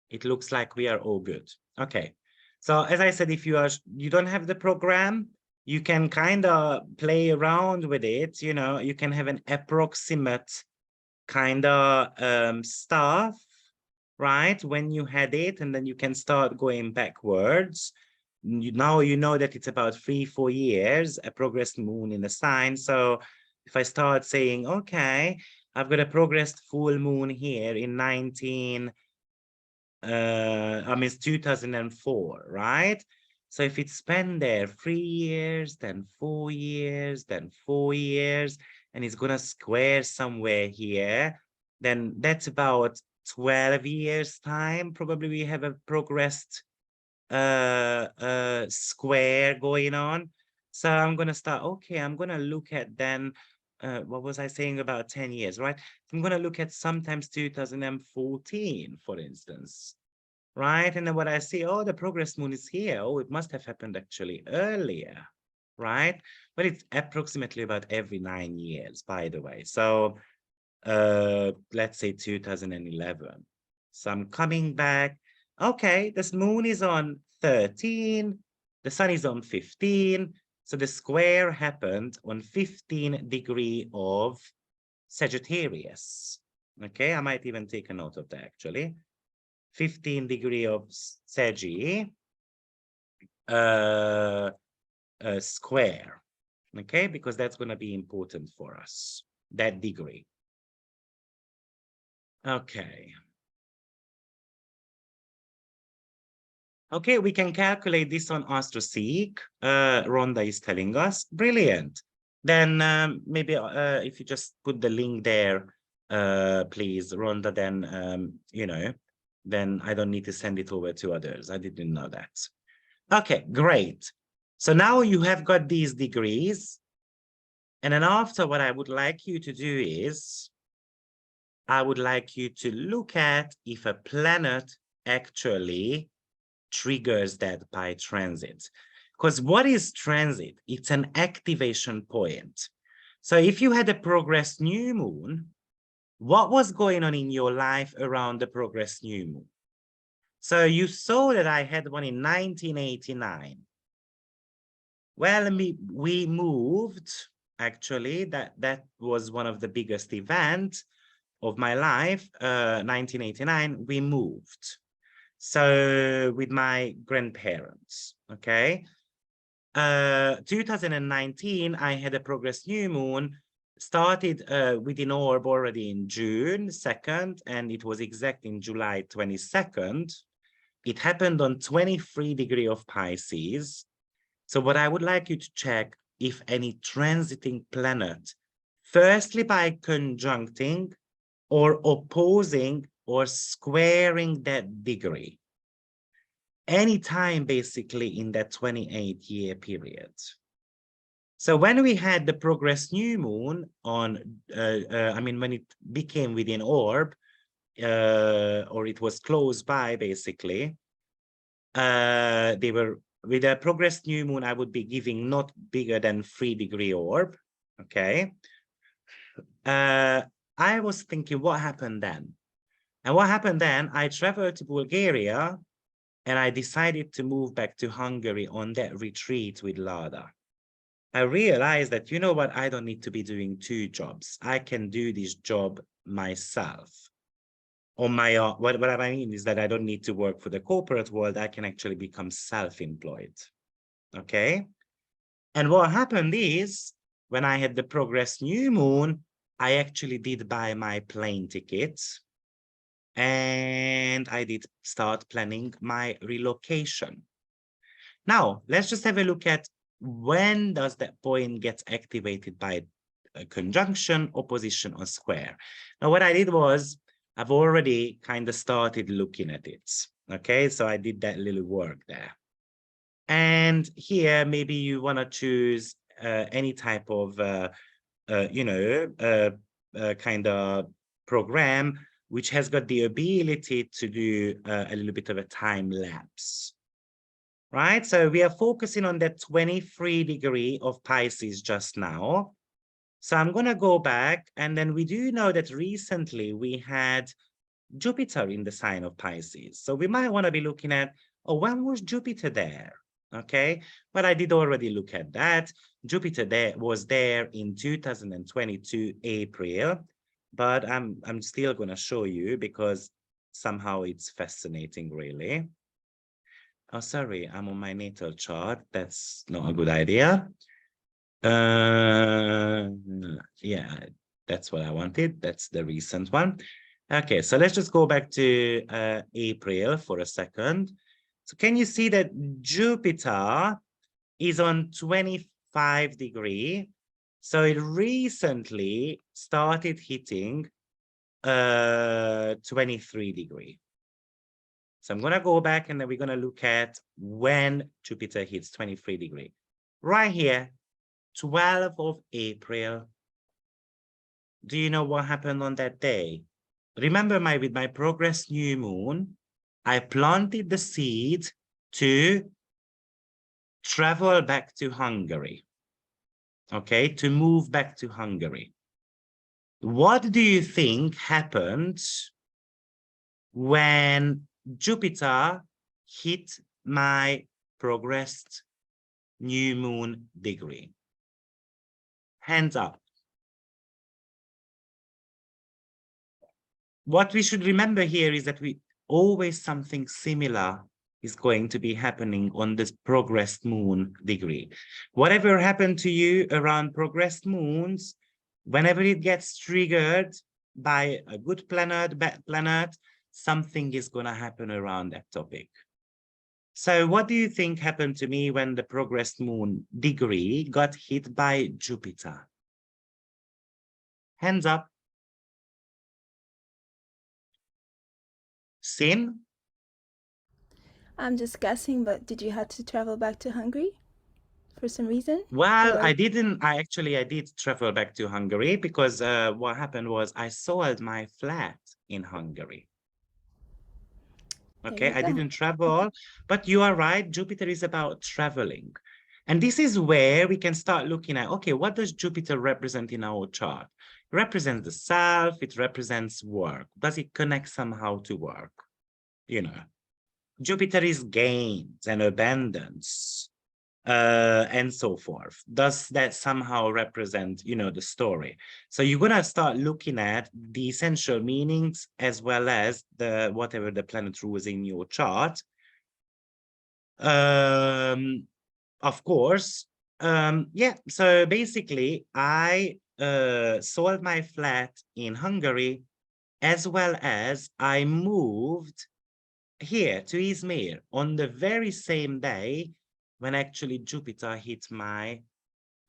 It looks like we are all good. Okay. So as I said, if you don't have the program, you can kind of play around with it. You know, you can have an approximate kind of stuff, right? When you had it, and then you can start going backwards. Now you know that it's about 3-4 years, a progressed moon in the sign. So if I start saying, okay, I've got a progressed full moon here in it's 2004, right? So if it's spent there 3 years, then 4 years, then 4 years, and it's gonna square somewhere here, then that's about 12 years time. Probably we have a progressed square going on. So I'm gonna start, okay, I'm gonna look at then what was I saying about 10 years, right? I'm gonna look at sometimes 2014, for instance, right? And then what I see, oh, the progress moon is here. Oh, it must have happened actually earlier, right? But it's approximately about every 9 years, by the way. So let's say 2011. So I'm coming back. Okay, this moon is on 13, the sun is on 15. So the square happened on 15 degree of Sagittarius. Okay, I might even take a note of that actually. 15 degree of Saggy square. Okay, because that's going to be important for us, that degree. Okay. Okay, we can calculate this on AstroSeek. Rhonda is telling us. Brilliant. Then maybe if you just put the link there, please, Rhonda, then, then I don't need to send it over to others. I didn't know that. Okay, great. So now you have got these degrees. And then after, what I would like you to do is, I would like you to look at if a planet actually triggers that by transit. Because what is transit? It's an activation point. So if you had a progressed new moon, what was going on in your life around the progressed new moon? So you saw that I had one in 1989. Well, we moved, actually, that was one of the biggest events of my life, 1989, we moved. So with my grandparents, okay? 2019, I had a progress new moon, started within orb already in June 2nd, and it was exact in July 22nd. It happened on 23 degree of Pisces. So what I would like you to check if any transiting planet, firstly by conjuncting or opposing or squaring that degree, anytime basically in that 28-year period. So when we had the progress new moon on, when it became within orb, or it was close by basically, they were, with a progress new moon, I would be giving not bigger than 3 degree orb, okay? I was thinking, what happened then? And what happened then, I traveled to Bulgaria and I decided to move back to Hungary on that retreat with Lada. I realized that, you know what, I don't need to be doing 2 jobs. I can do this job myself. On my own. What I mean is that I don't need to work for the corporate world. I can actually become self-employed. Okay. And what happened is, when I had the progressed new moon, I actually did buy my plane tickets and I did start planning my relocation. Now, let's just have a look at when does that point get activated by a conjunction, opposition, or square. Now, what I did was I've already kind of started looking at it. Okay, so I did that little work there. And here, maybe you want to choose any type of, kind of program which has got the ability to do a little bit of a time lapse. Right, so we are focusing on that 23 degree of Pisces just now. So I'm going to go back, and then we do know that recently we had Jupiter in the sign of Pisces. So we might want to be looking at, oh, when was Jupiter there? Okay, but I did already look at that. Jupiter was there in 2022 April, but I'm still going to show you because somehow it's fascinating, really. Oh, sorry, I'm on my natal chart. That's not a good idea. Yeah, that's what I wanted. That's the recent one. Okay, so let's just go back to April for a second. So can you see that Jupiter is on 25 degree? So it recently started hitting 23 degree. So I'm going to go back and then we're going to look at when Jupiter hits 23 degree. Right here, 12th of April. Do you know what happened on that day? Remember with my progress new moon, I planted the seed to travel back to Hungary. Okay, to move back to Hungary. What do you think happened when Jupiter hit my progressed new moon degree? Hands up. What we should remember here is that we always something similar is going to be happening on this progressed moon degree. Whatever happened to you around progressed moons, whenever it gets triggered by a good planet, bad planet, something is going to happen around that topic. So what do you think happened to me when the progressed moon degree got hit by Jupiter? Hands up. Sin? I'm just guessing, but did you have to travel back to Hungary for some reason? Well, Or- I didn't. I did travel back to Hungary because what happened was I sold my flat in Hungary. Okay, I didn't travel, but you are right. Jupiter is about traveling. And this is where we can start looking at, okay, what does Jupiter represent in our chart? It represents the self, it represents work. Does it connect somehow to work? You know, Jupiter is gains and abundance. And so forth. Does that somehow represent, the story? So you're gonna start looking at the essential meanings as well as the whatever the planet rules in your chart. Of course. Yeah, so basically I sold my flat in Hungary as well as I moved here to Izmir on the very same day when actually Jupiter hit my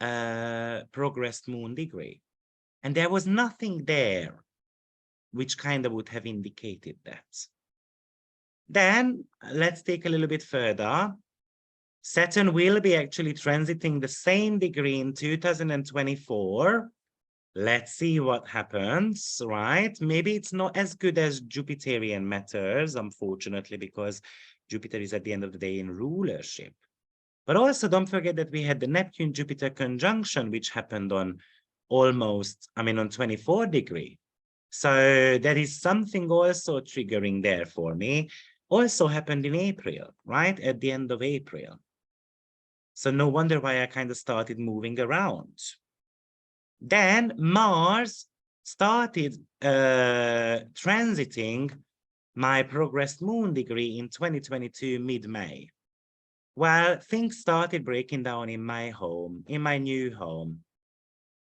progressed moon degree. And there was nothing there which kind of would have indicated that. Then let's take a little bit further. Saturn will be actually transiting the same degree in 2024. Let's see what happens, right? Maybe it's not as good as Jupiterian matters, unfortunately, because Jupiter is at the end of the day in rulership. But also don't forget that we had the Neptune-Jupiter conjunction, which happened on on 24 degree. So there is something also triggering there for me. Also happened in April, right? At the end of April. So no wonder why I kind of started moving around. Then Mars started transiting my progressed moon degree in 2022 mid-May. Well, things started breaking down in my home, in my new home.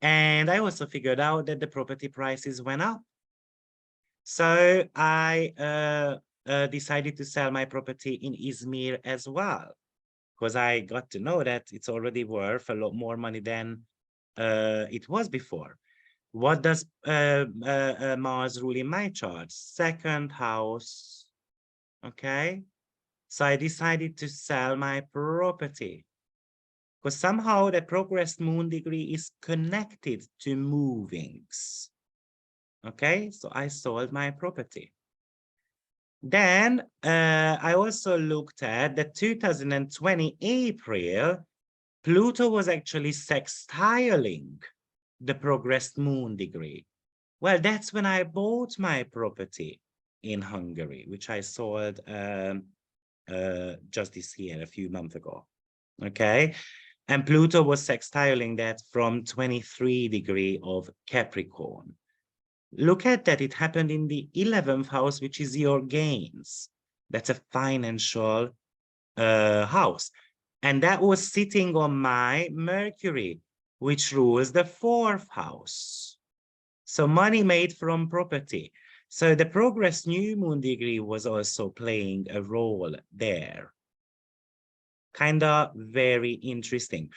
And I also figured out that the property prices went up. So I decided to sell my property in Izmir as well, because I got to know that it's already worth a lot more money than it was before. What does Mars rule in my chart? Second house. Okay. So I decided to sell my property because somehow the progressed moon degree is connected to movings. Okay, so I sold my property. Then I also looked at the 2020 April, Pluto was actually sextiling the progressed moon degree. Well, that's when I bought my property in Hungary, which I sold just this year, a few months ago. Okay, and Pluto was sextiling that from 23 degree of Capricorn. Look at that, it happened in the 11th house, which is your gains. That's a financial house. And that was sitting on my Mercury, which rules the 4th house. So money made from property. So the progress new moon degree was also playing a role there. Kind of very interesting.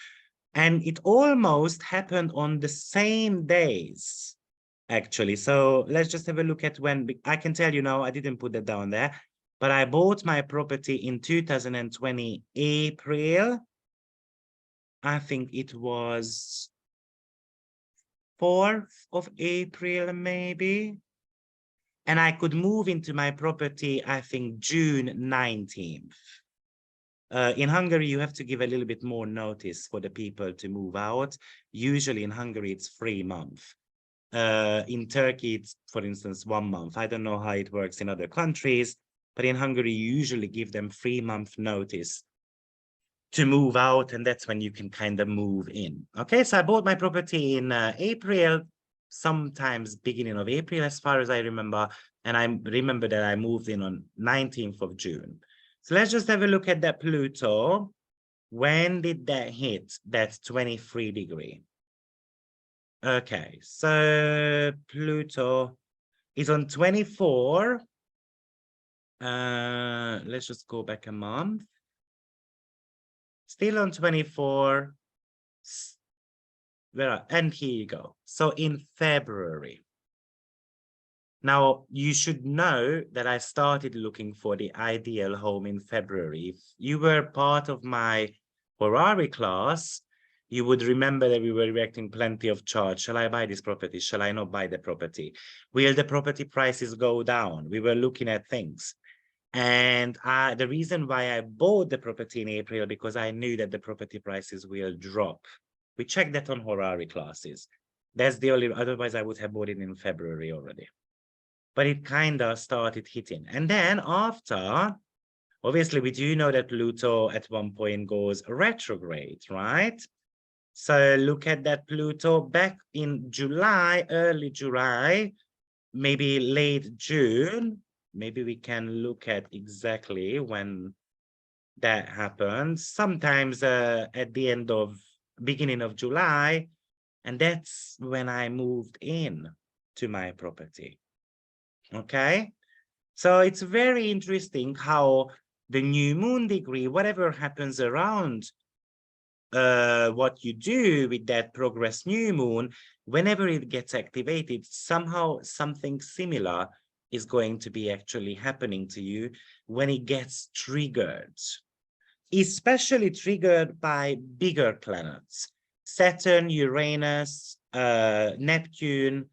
And it almost happened on the same days, actually. So let's just have a look at when. I can tell you now, I didn't put that down there, but I bought my property in 2020 April. I think it was 4th of April, maybe. And I could move into my property, I think, June 19th. In Hungary, you have to give a little bit more notice for the people to move out. Usually in Hungary, it's 3 months. In Turkey, it's, for instance, 1 month. I don't know how it works in other countries, but in Hungary, you usually give them 3-month notice to move out, and that's when you can kind of move in. Okay, so I bought my property in April, sometimes beginning of April, as far as I remember, and I remember that I moved in on 19th of June. So let's just have a look at that Pluto. When did that hit that 23 degree? Okay, so Pluto is on 24. Let's just go back a month. Still on 24. And here you go. So in February. Now, you should know that I started looking for the ideal home in February. If you were part of my Ferrari class, you would remember that we were reacting plenty of charts. Shall I buy this property? Shall I not buy the property? Will the property prices go down? We were looking at things. And the reason why I bought the property in April, because I knew that the property prices will drop. We checked that on Ferrari classes. That's the only, otherwise I would have bought it in February already. But it kind of started hitting. And then after, obviously, we do know that Pluto at one point goes retrograde, right? So look at that Pluto back in July, early July, maybe late June. Maybe we can look at exactly when that happens. Sometimes at the end of, beginning of July. And that's when I moved in to my property. Okay, so it's very interesting how the new moon degree, whatever happens around what you do with that progress new moon, whenever it gets activated, somehow something similar is going to be actually happening to you when it gets triggered, especially triggered by bigger planets, Saturn, Uranus, Neptune,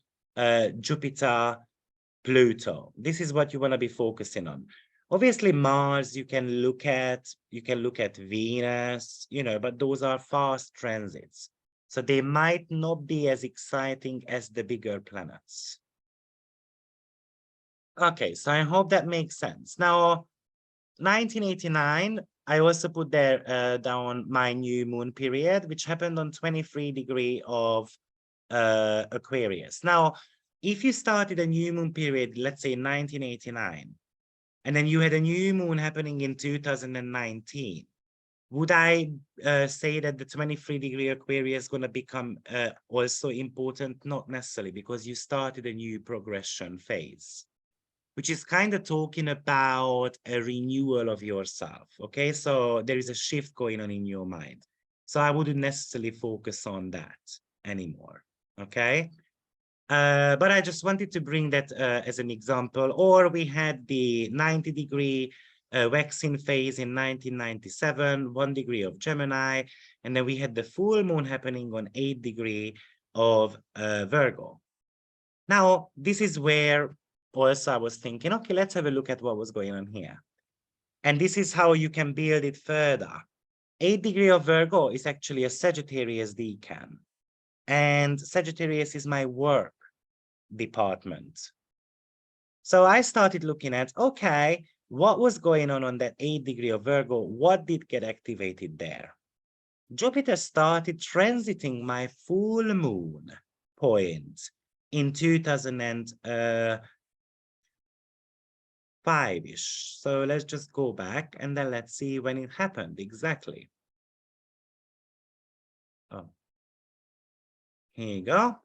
Jupiter, Pluto. This is what you want to be focusing on. Obviously, Mars, you can look at Venus, you know, but those are fast transits. So they might not be as exciting as the bigger planets. Okay, so I hope that makes sense. Now, 1989, I also put there down my new moon period, which happened on 23 degree of Aquarius. Now, if you started a new moon period, let's say 1989, and then you had a new moon happening in 2019, Would I say that the 23-degree Aquarius is going to become also important? Not necessarily, because you started a new progression phase, which is kind of talking about a renewal of yourself. Okay, so there is a shift going on in your mind. So I wouldn't necessarily focus on that anymore. Okay. But I just wanted to bring that as an example. Or we had the 90-degree waxing phase in 1997, 1 degree of Gemini, and then we had the full moon happening on 8 degree of Virgo. Now, this is where also I was thinking, okay, let's have a look at what was going on here. And this is how you can build it further. 8 degree of Virgo is actually a Sagittarius decan. And Sagittarius is my work department. So I started looking at, okay, what was going on that 8 degree of Virgo? What did get activated there? Jupiter started transiting my full moon point in 2005-ish. So let's just go back and then let's see when it happened exactly. Oh, here you go.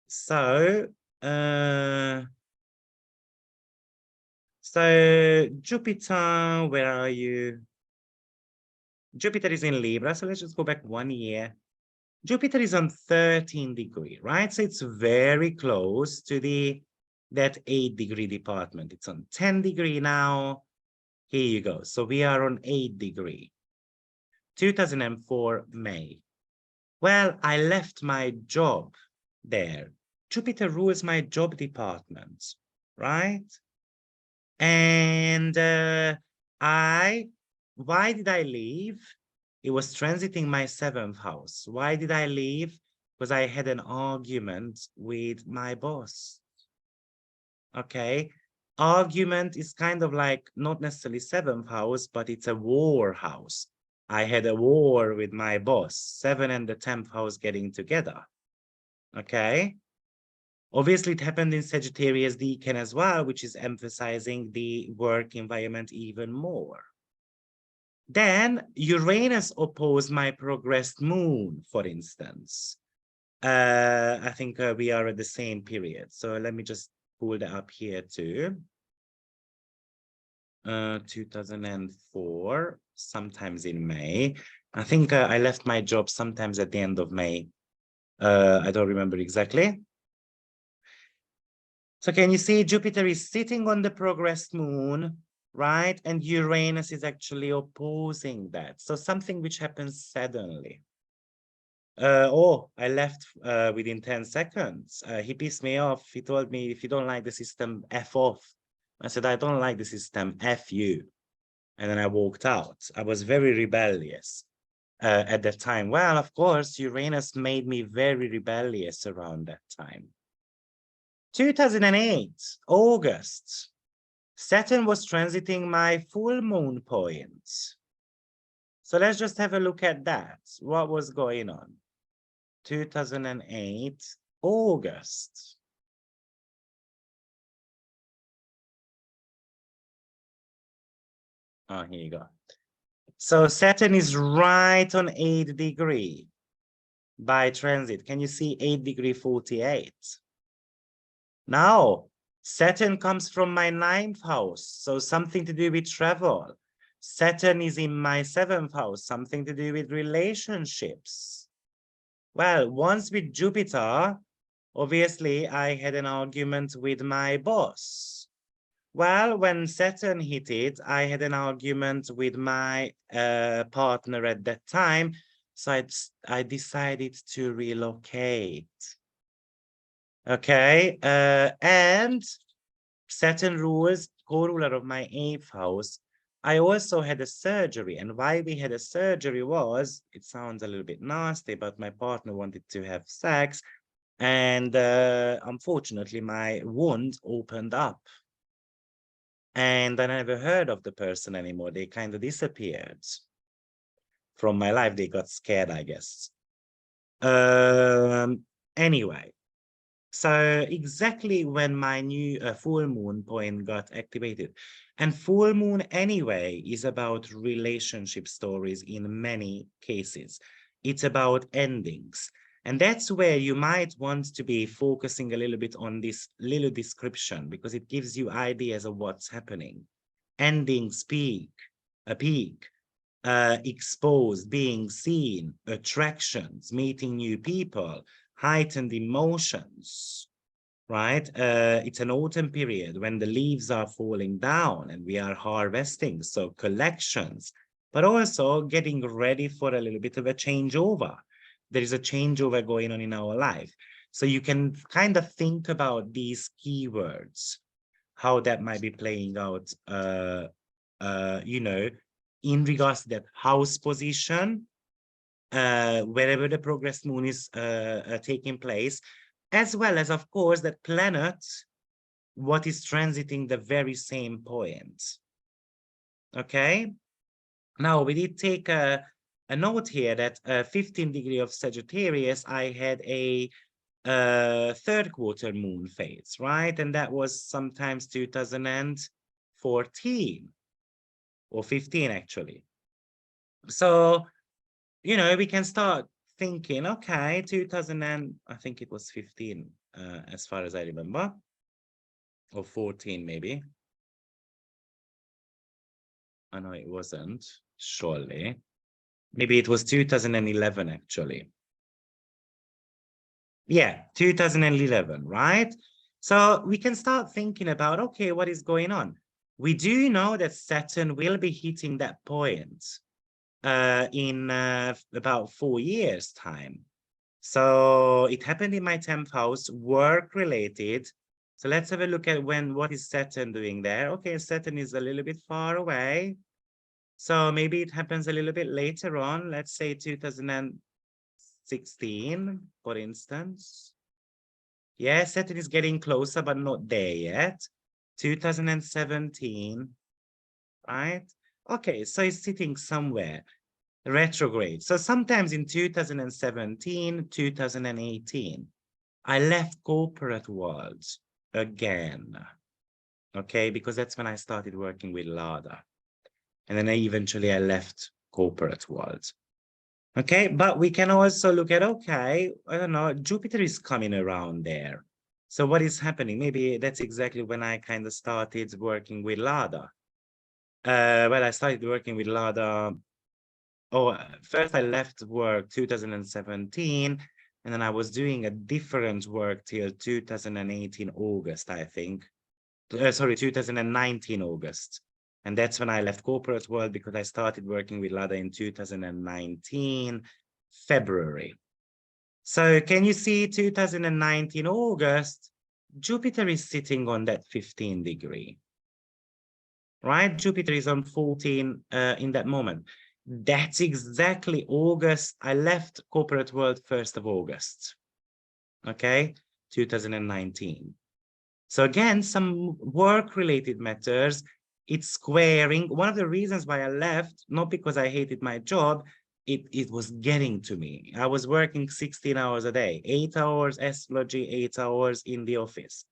So Jupiter, where are you? Jupiter is in Libra, so let's just go back 1 year. Jupiter is on 13 degree, right? So it's very close to that 8 degree department. It's on 10 degree now. Here you go. So we are on 8 degree. 2004 May. Well, I left my job there. Jupiter rules my job department, right? And why did I leave? It was transiting my 7th house. Why did I leave? Because I had an argument with my boss. Okay. Argument is kind of like not necessarily 7th house, but it's a war house. I had a war with my boss, 7 and the 10th house getting together. Okay. Obviously, it happened in Sagittarius decan as well, which is emphasizing the work environment even more. Then Uranus opposed my progressed moon, for instance. I think we are at the same period. So let me just pull that up here too. 2004, sometimes in May. I think I left my job sometimes at the end of May. I don't remember exactly. So can you see Jupiter is sitting on the progressed moon, right? And Uranus is actually opposing that. So something which happens suddenly. Oh, I left within 10 seconds. He pissed me off. He told me, if you don't like the system, F off. I said, I don't like the system, F you. And then I walked out. I was very rebellious at that time. Well, of course, Uranus made me very rebellious around that time. 2008, August, Saturn was transiting my full moon point. So let's just have a look at that. What was going on? 2008, August. Oh, here you go. So Saturn is right on 8 degree by transit. Can you see 8 degree 48? Now, Saturn comes from my 9th house, so something to do with travel. Saturn is in my 7th house, something to do with relationships. Well, once with Jupiter, obviously, I had an argument with my boss. Well, when Saturn hit it, I had an argument with my partner at that time, so I decided to relocate. Okay, and Saturn rules, co-ruler of my 8th house. I also had a surgery, and why we had a surgery was, it sounds a little bit nasty, but my partner wanted to have sex, and unfortunately my wound opened up. And I never heard of the person anymore. They kind of disappeared from my life. They got scared, I guess. Anyway, So exactly when my new full moon point got activated. And full moon anyway is about relationship stories in many cases. It's about endings. And that's where you might want to be focusing a little bit on this little description, because it gives you ideas of what's happening. Endings, peak, exposed, being seen, attractions, meeting new people, heightened emotions, right? It's an autumn period when the leaves are falling down and we are harvesting, so collections, but also getting ready for a little bit of a changeover. There is a changeover going on in our life. So you can kind of think about these keywords, how that might be playing out, you know, in regards to that house position, wherever the progressed moon is taking place, as well as, of course, that planet, what is transiting the very same point. Okay. Now, we did take a note here that 15 degree of Sagittarius, I had a third quarter moon phase, right? And that was sometimes 2014 or 15, actually. So, you know, we can start thinking, okay, 2000 and I think it was 15, as far as I remember, or 14 maybe. I know it wasn't, surely. Maybe it was 2011, actually. Yeah, 2011, right? So we can start thinking about, okay, what is going on? We do know that Saturn will be hitting that point in about 4 years' time. So it happened in my 10th house, work related. So let's have a look at what is Saturn doing there? Okay, Saturn is a little bit far away. So maybe it happens a little bit later on, let's say 2016, for instance. Yeah, Saturn is getting closer, but not there yet. 2017, right? Okay, so it's sitting somewhere. Retrograde. So sometimes in 2017, 2018, I left corporate world again. Okay, because that's when I started working with Lada. And then eventually I left corporate world. Okay, but we can also look at, okay, I don't know, Jupiter is coming around there. So what is happening? Maybe that's exactly when I kind of started working with Lada. Well, I started working with Lada. Oh, first I left work 2017, and then I was doing a different work till 2018 August, I think. Sorry, 2019 August. And that's when I left corporate world, because I started working with Lada in 2019 February. So can you see 2019 August, Jupiter is sitting on that 15 degree, right? Jupiter is on 14 in that moment. That's exactly August. I left corporate world 1st of August, okay, 2019. So again, some work-related matters. It's squaring. One of the reasons why I left, not because I hated my job, it was getting to me. I was working 16 hours a day, 8 hours astrology, 8 hours in the office.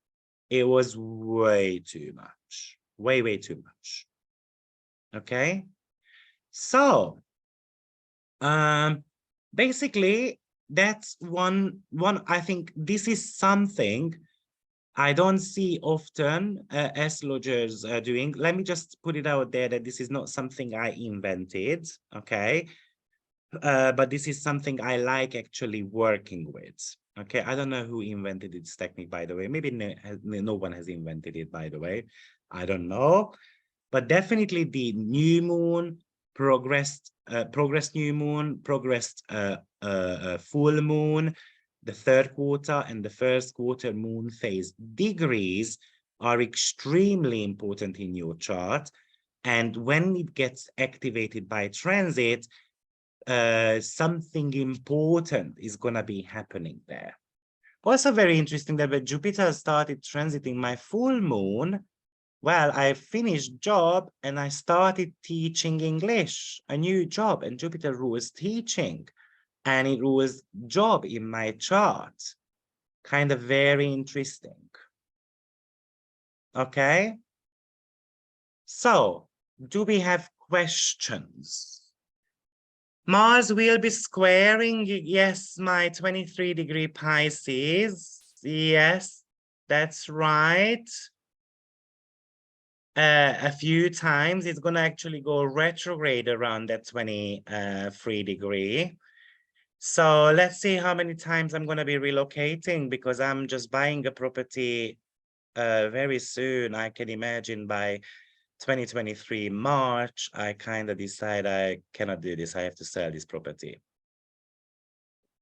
It was way too much, way too much. Okay. So, basically, that's one, I think this is something I don't see often astrologers doing. Let me just put it out there that this is not something I invented, okay? But this is something I like actually working with, okay? I don't know who invented this technique, by the way. Maybe no one has invented it, by the way. I don't know. But definitely the new moon, progressed new moon, progressed full moon, the third quarter and the first quarter moon phase degrees are extremely important in your chart. And when it gets activated by transit, something important is going to be happening there. Also very interesting that when Jupiter started transiting my full moon, well, I finished job and I started teaching English, a new job, and Jupiter rules teaching, and it rules job in my chart. Kind of very interesting. Okay. So, do we have questions? Mars will be squaring, yes, my 23-degree Pisces. Yes, that's right. A few times. It's going to actually go retrograde around that 23-degree. So let's see how many times I'm going to be relocating, because I'm just buying a property very soon. I can imagine by 2023 March, I kind of decide I cannot do this. I have to sell this property.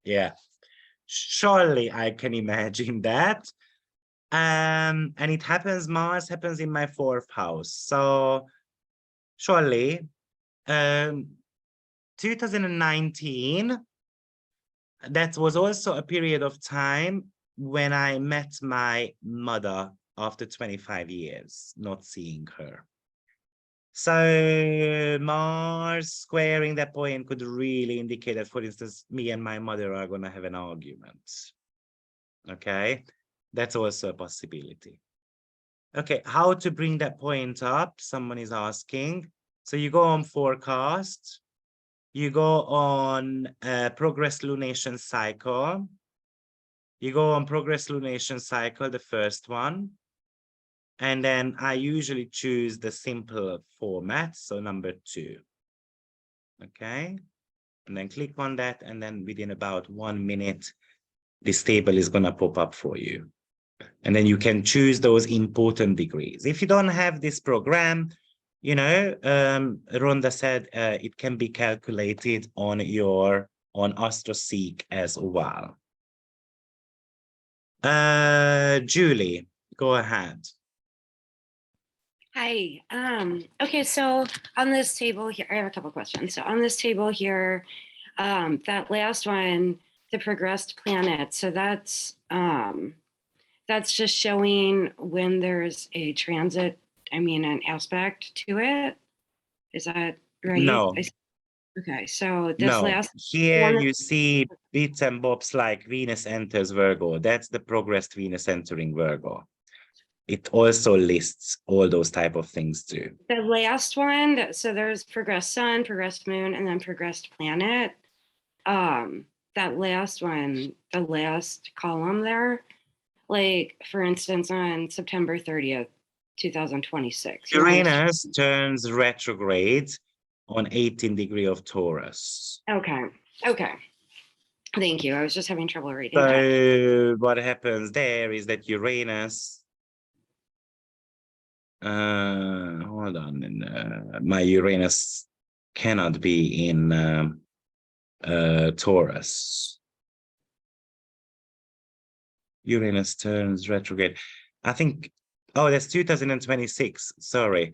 Yeah, surely I can imagine that. And it happens, Mars happens in my 4th house. So surely 2019, that was also a period of time when I met my mother after 25 years not seeing her. So Mars squaring that point could really indicate that, for instance, me and my mother are going to have an argument. Okay, that's also a possibility. Okay, how to bring that point up? Someone is asking. So you go on forecast, you go on progress lunation cycle, you go on progress lunation cycle, the first one. And then I usually choose the simple format, so number 2. Okay, and then click on that, and then within about 1 minute, this table is going to pop up for you. And then you can choose those important degrees. If you don't have this program, you know, Rhonda said it can be calculated on AstroSeek as well. Julie, go ahead. Hi. Okay, so on this table here, I have a couple questions. So on this table here, that last one, the progressed planet. So that's just showing when there's a transit, an aspect to it. Is that right? No. Okay, so this No. last Here one, you see bits and bobs like Venus enters Virgo. That's the progressed Venus entering Virgo. It also lists all those type of things too. the last one, so there's progressed sun, progressed moon, and then progressed planet. That last one, the last column there, like for instance, on September 30th, 2026. Uranus turns retrograde on 18 degree of Taurus. Okay. Thank you. I was just having trouble reading that. So what happens there is that Uranus, hold on, my Uranus cannot be in Taurus. Uranus turns retrograde. I think, oh, that's 2026, sorry.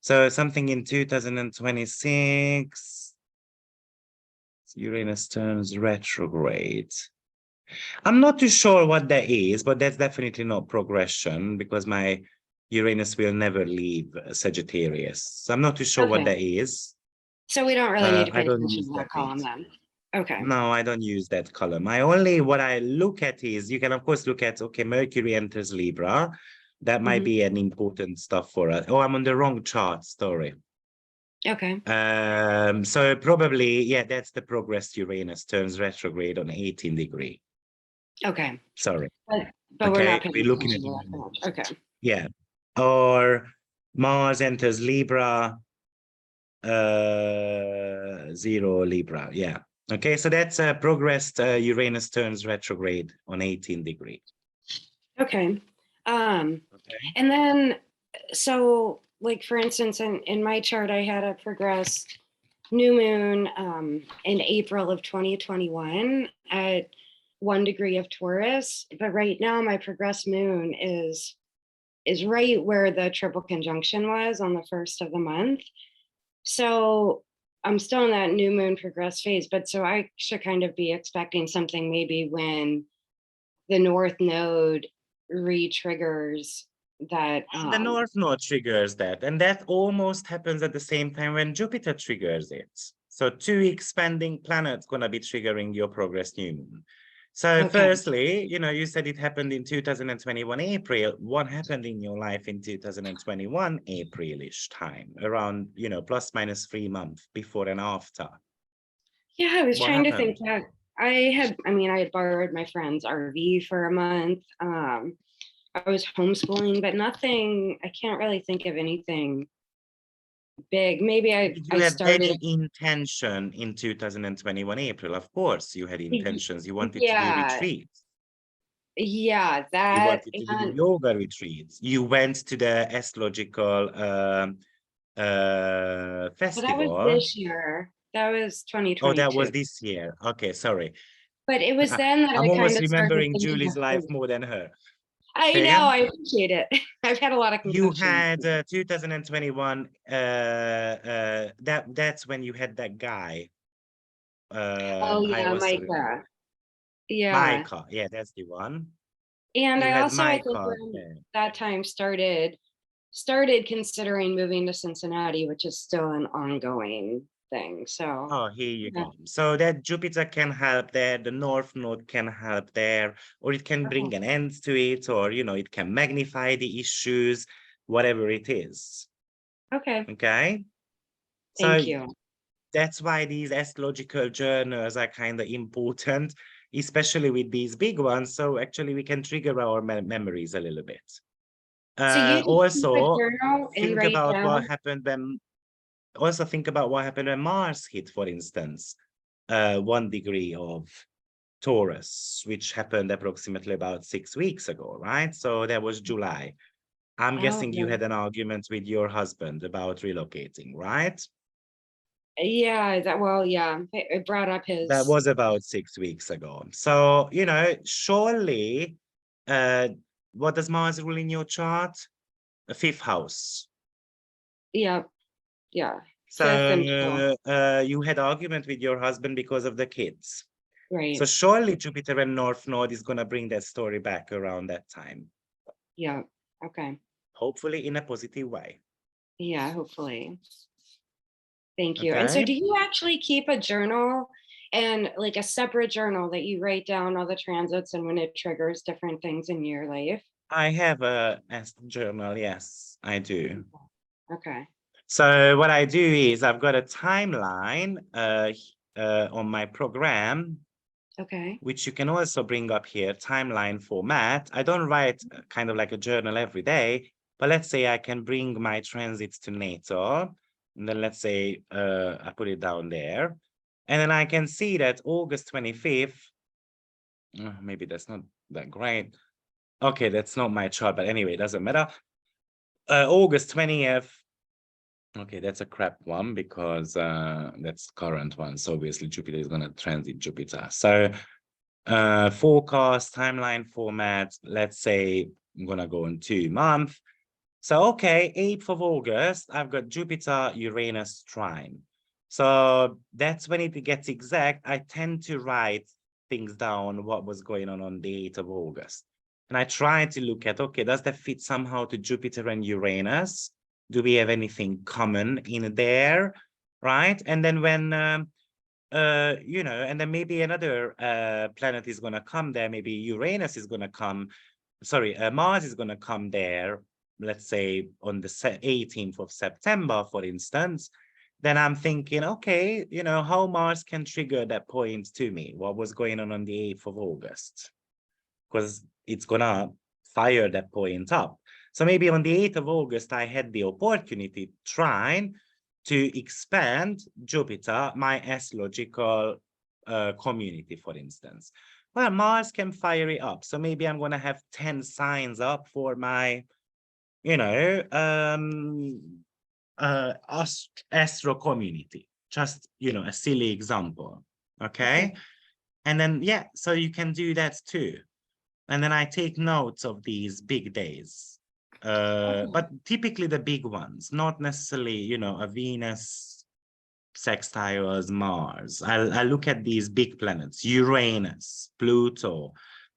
So something in 2026, Uranus turns retrograde. I'm not too sure what that is, but that's definitely not progression, because my Uranus will never leave Sagittarius. So I'm not too sure what that is. So we don't really need to pay I don't attention use to that column then. Okay. No, I don't use that column. What I look at is, you can of course look at, okay, Mercury enters Libra. That might be an important stuff for us. Oh, I'm on the wrong chart, sorry. Okay. So probably, yeah, that's the progressed Uranus turns retrograde on 18 degree. Okay. Sorry. But okay, we're not paying looking attention at to that much. Okay. Yeah. Or Mars enters Libra, 0 Libra. Yeah. Okay, so that's progressed Uranus turns retrograde on 18 degree. Okay. And then, so like for instance, in my chart, I had a progressed new moon in April of 2021 at 1 degree of Taurus. But right now my progressed moon is right where the triple conjunction was on the 1st of the month. So I'm still in that new moon progress phase, but so I should kind of be expecting something maybe when the North Node re-triggers that. The North Node triggers that, and that almost happens at the same time when Jupiter triggers it. So 2 expanding planets gonna be triggering your progress new moon. So Okay. firstly, you said it happened in 2021 April. What happened in your life in 2021 April-ish time, around, plus minus 3 months before and after? Yeah, I was What trying to think happened? that I had borrowed my friend's RV for a month. I was homeschooling, but nothing, I can't really think of anything big. Maybe Did I you have any started, intention in 2021 April? Of course, you had intentions. You wanted to do yeah, retreats. yeah, You that, wanted to do and yoga retreats. You went to the astrological but that was festival. this year. That was Oh, that was 2022. this year. Okay, sorry. But it was then that I'm I kind almost of started remembering thinking Julie's of life things. more than her. I Say know, again? I appreciate it. I've had a lot of You concussions. had 2021, that's when you had that guy. Oh I yeah, also remember. Micah. Yeah. Micah, yeah, that's the one. And You I had also, I think Micah around there. that time started considering moving to Cincinnati, which is still an ongoing thing. So Oh, here you yeah. go. So that Jupiter can help there, the North Node can help there, or it can bring Okay. an end to it, or, it can magnify the issues, whatever it is. Okay. Okay? Thank So you. that's why these astrological journals are kind of important, especially with these big ones. So actually we can trigger our memories a little bit. So you just keep a Also, journal and think write about what down. happened when Mars hit, for instance, 1 degree of Taurus, which happened approximately about 6 weeks ago, right? So that was July. I'm Oh, guessing you okay. had an argument with your husband about relocating, right? Yeah, yeah. It brought up That his, was about 6 weeks ago. So, surely, uh, what does Mars rule in your chart? A 5th house. yeah, yeah. Fifth and 12th, So, you had argument with your husband because of the kids. So right. surely Jupiter and North Node is going to bring that story back around that time, Yeah. Okay. hopefully in a positive way. Yeah, hopefully. Thank you. And so Okay. do you actually keep a journal and like a separate journal that you write down all the transits and when it triggers different things in your life? I have a journal. Yes, I do. Okay. So what I do is I've got a timeline on my program, Okay. which you can also bring up here, timeline format. I don't write kind of like a journal every day, but let's say I can bring my transits to natal. And then let's say I put it down there. And then I can see that August 25th, maybe that's not that great. Okay, that's not my chart, but anyway, it doesn't matter. August 20th. Okay, that's a crap one because that's current one. So obviously Jupiter is going to transit Jupiter. So forecast, timeline format, let's say I'm going to go in 2 months. So, okay, 8th of August, I've got Jupiter, Uranus trine. So that's when it gets exact. I tend to write things down, what was going on the 8th of August. And I try to look at, okay, does that fit somehow to Jupiter and Uranus? Do we have anything common in there, right? And then when, and then maybe another planet is going to come there. Maybe Uranus is going to come. Sorry, Mars is going to come there, let's say on the 18th of September, for instance. Then I'm thinking, okay, how Mars can trigger that point to me. What was going on the 8th of August? Because it's going to fire that point up. So maybe on the 8th of August, I had the opportunity trying to expand Jupiter, my astrological community, for instance. Well, Mars can fire it up. So maybe I'm going to have 10 signs up for my, astro community. Just, a silly example. Okay. And then, yeah, so you can do that too. And then I take notes of these big days. But typically the big ones, not necessarily, a Venus sextile as Mars. I look at these big planets, Uranus, Pluto,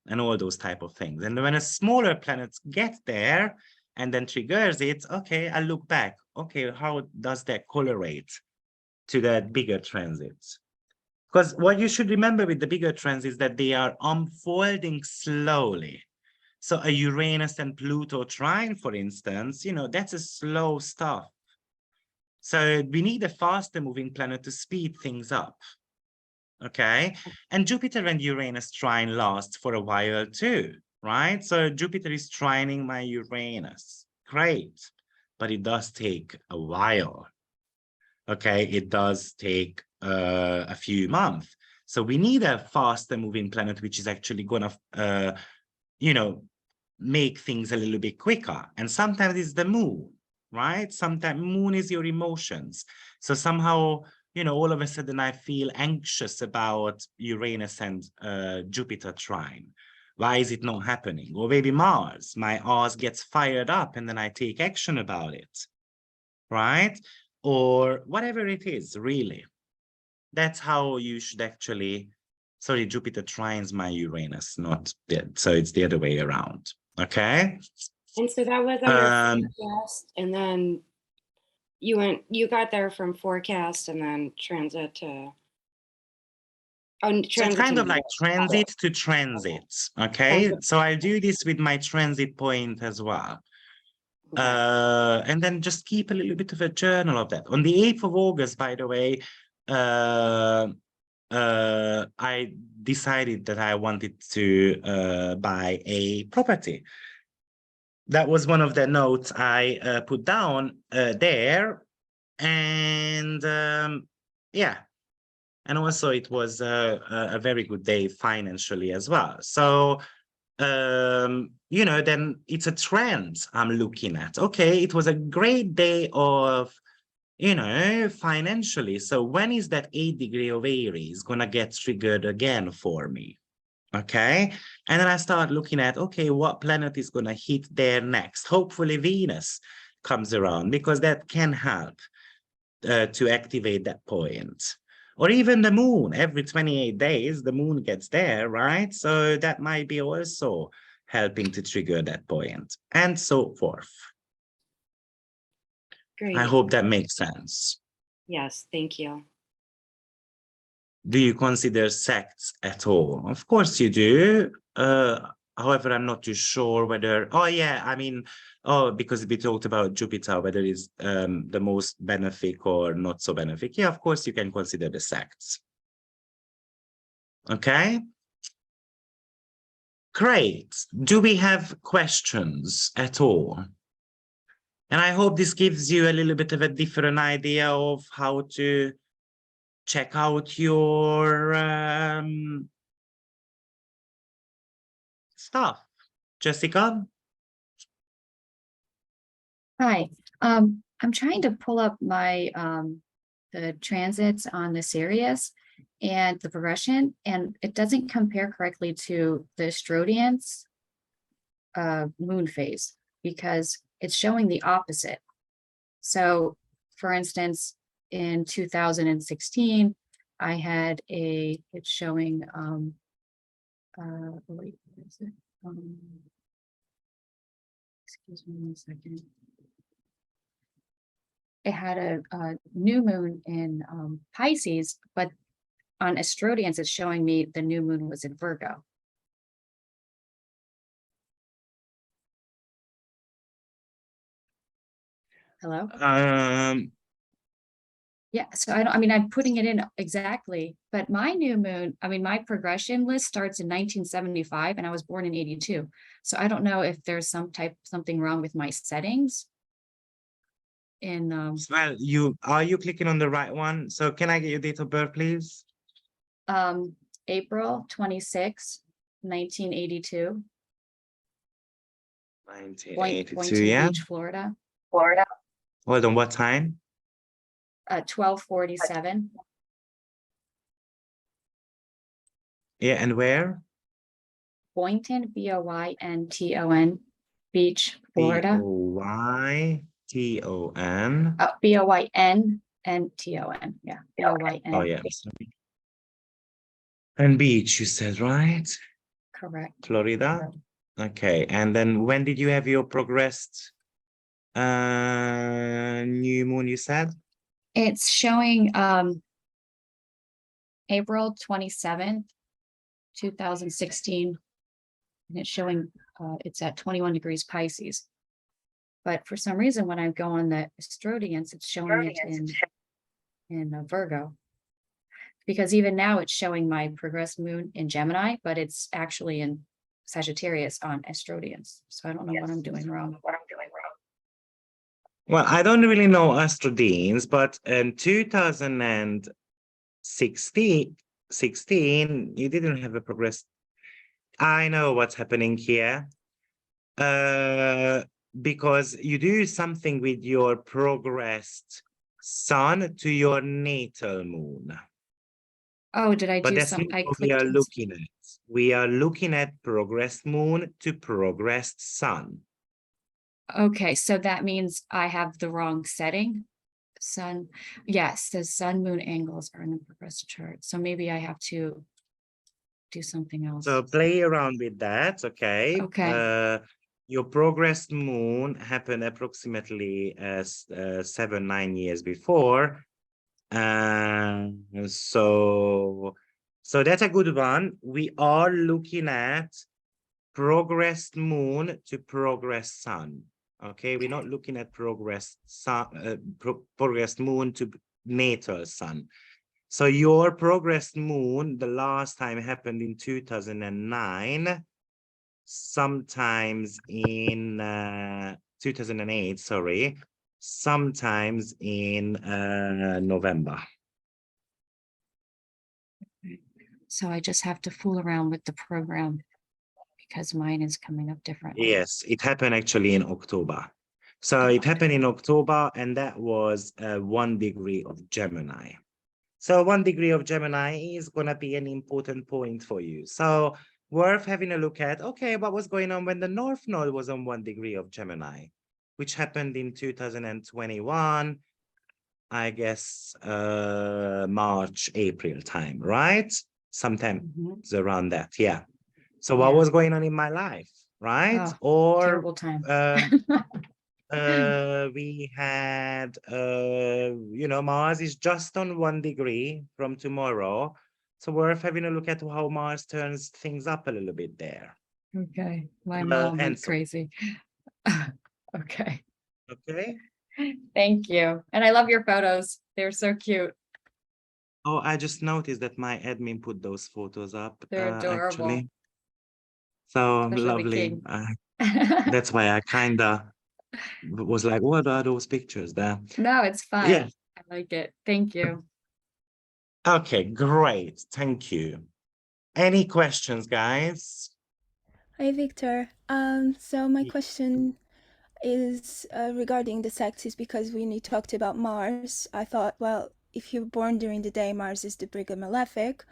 and all those type of things. And when a smaller planets get there and then triggers it, okay, I look back. Okay, how does that correlate to that bigger transit? Because what you should remember with the bigger trends is that they are unfolding slowly. So a Uranus and Pluto trine, for instance, you know, that's a slow stuff. So we need a faster moving planet to speed things up. Okay. And Jupiter and Uranus trine lasts for a while too, right? So Jupiter is trining my Uranus. Great. But it does take a while. Okay. It does take a few months. So we need a faster moving planet, which is actually going to, you know, make things a little bit quicker. And sometimes it's the moon, right? Sometimes moon is your emotions. So somehow, you know, all of a sudden I feel anxious about Uranus and Jupiter trine. Why is it not happening? Or maybe Mars, my arse gets fired up and then I take action about it, right? Or whatever it is, really. That's how you should actually, sorry, Jupiter trines my Uranus, not dead. So it's the other way around. Okay. And so that was under forecast, and then you got there from forecast and then transit to. So it's kind of like transit to transit. Okay. So I'll do this with my transit point as well. And then just keep a little bit of a journal of that. On the 8th of August, by the way, I decided that I wanted to buy a property. That was one of the notes I put down there. And yeah, and also it was a very good day financially as well. So, you know, then it's a trend I'm looking at. Okay, it was a great day of, you know, financially. So when is that 8 degree of Aries gonna get triggered again for me? Okay. And then I start looking at, okay, what planet is going to hit there next? Hopefully Venus comes around, because that can help to activate that point. Or even the moon, every 28 days, the moon gets there, right? So that might be also helping to trigger that point, and so forth. Great. I hope that makes sense. Yes, thank you. Do you consider sects at all? Of course you do. However, I'm not too sure whether, oh yeah, I mean, oh, because we talked about Jupiter, whether it's the most benefic or not so benefic. Yeah, of course you can consider the sects. Okay. Great. Do we have questions at all? And I hope this gives you a little bit of a different idea of how to check out your stuff. Jessica? Hi. I'm trying to pull up my the transits on the Sirius and the progression, and it doesn't compare correctly to the Astrodian's moon phase, because it's showing the opposite. So, for instance, in 2016, I had it's showing, wait, what is it? Excuse me 1 second. It had a new moon in Pisces, but on Astrodians, it's showing me the new moon was in Virgo. Hello? Yeah, so I mean, I'm putting it in exactly, but my new moon, I mean, my progression list starts in 1975 and I was born in 82. So I don't know if there's something wrong with my settings. In well, are you clicking on the right one? So can I get your date of birth, please? April 26, 1982. 1982, Boynton yeah. Beach, Florida. Hold on, what time? 12:47. Yeah, and where? Boynton, Boynton Beach, Florida. Boynton. Boynton, yeah, Boyn. Oh yeah. Sorry. And beach, you said, right? Correct. Florida. Okay, and then when did you have your progressed new moon, you said? It's showing April 27th, 2016. And it's showing, it's at 21 degrees Pisces. But for some reason, when I go on the astrodience, it's showing it in Virgo. Because even now it's showing my progressed moon in Gemini, but it's actually in Sagittarius on astrodience. So I don't know what I'm doing wrong. Well, I don't really know astrodience, but in 2016, you didn't have a progress. I know what's happening here. Because you do something with your progressed sun to your natal moon. Oh, did I But do that's some? not I what we clicked are in. looking at. We are looking at progressed moon to progressed sun. Okay, so that means I have the wrong setting. Sun, yes, the sun moon angles are in the progressive chart. So maybe I have to do something else. So play around with that, okay? Okay. Your progressed moon happened approximately 7-9 years before. So that's a good one. We are looking at progressed moon to progressed sun. Okay, we're not looking at progressed sun, progressed moon to natal sun. So your progressed moon, the last time happened in 2009, sometimes in 2008, sorry, sometimes in November. So I just have to fool around with the program because mine is coming up differently. Yes, it happened actually in October. So it happened in October, and that was 1 degree of Gemini. So 1 degree of Gemini is going to be an important point for you. So worth having a look at, okay, what was going on when the North Node was on 1 degree of Gemini, which happened in 2021, I guess, March, April time, right? Sometime around that, yeah. So what was going on in my life, right? Oh, terrible time. We had, you know, Mars is just on 1 degree from tomorrow. So worth having a look at how Mars turns things up a little bit there. Okay, my mom and went so- crazy. Okay, Okay. thank you. And I love your photos. They're so cute. Oh, I just noticed that my admin put those photos up. They're adorable. Actually. So Especially lovely. King. That's why I kinda was like, what are those pictures there? No, it's fun. Yeah. I like it. Thank you. Okay, great. Thank you. Any questions, guys? Hi, Victor. So my Ye- question is regarding the sexes, because when you talked about Mars, I thought, well, if you're born during the day, Mars is the Brigha Malefic.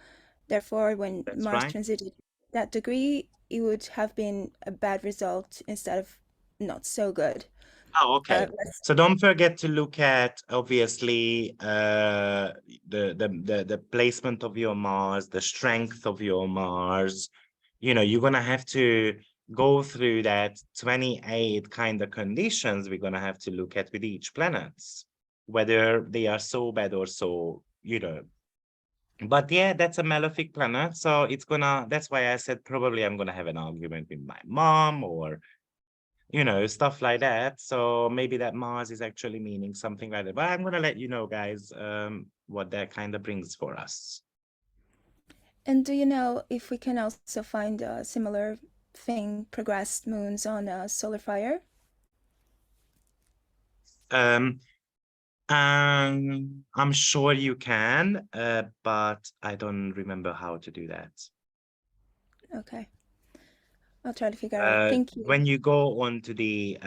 Therefore, when That's Mars right. transited that degree, it would have been a bad result instead of not so good. Oh, okay. So don't forget to look at, obviously, the placement of your Mars, the strength of your Mars. You know, you're gonna have to go through that 28 kind of conditions we're gonna have to look at with each planets, whether they are so bad or so, you know. But yeah, that's a malefic planet, so it's gonna, that's why I said probably I'm gonna have an argument with my mom or, you know, stuff like that. So maybe that Mars is actually meaning something like that. But I'm gonna let you know, guys, what that kind of brings for us. And do you know if we can also find a similar thing, progressed moons on a solar fire? I'm sure you can, but I don't remember how to do that. Okay. I'll try to figure out. Thank you. When you go onto the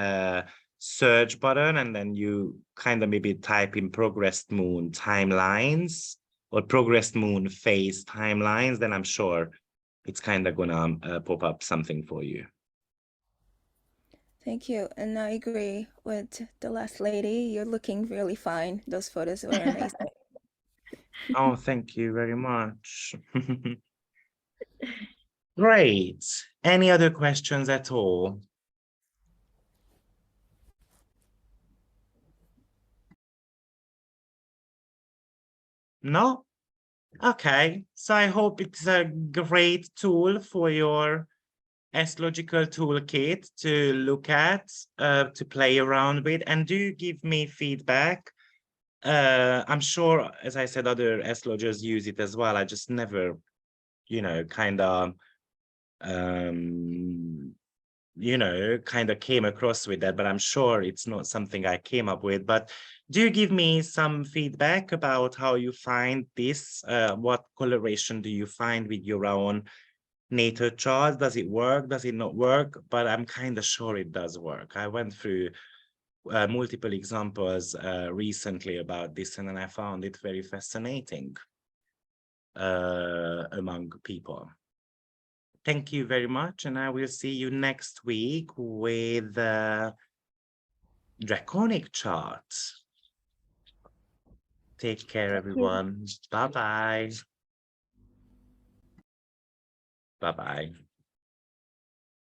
search button and then you kind of maybe type in progressed moon timelines or progressed moon phase timelines, then I'm sure it's kind of gonna pop up something for you. Thank you. And I agree with the last lady. You're looking really fine. Those photos were amazing. Oh, thank you very much. Great. Any other questions at all? No? Okay, so I hope it's a great tool for your astrological toolkit to look at, to play around with, and do give me feedback. I'm sure, as I said, other astrologers use it as well. I just never, kind of, came across with that, but I'm sure it's not something I came up with. But do give me some feedback about how you find this. What coloration do you find with your own natal chart? Does it work? Does it not work? But I'm kind of sure it does work. I went through multiple examples recently about this, and then I found it very fascinating among people. Thank you very much, and I will see you next week with the draconic chart. Take care, everyone. Bye-bye. Bye-bye.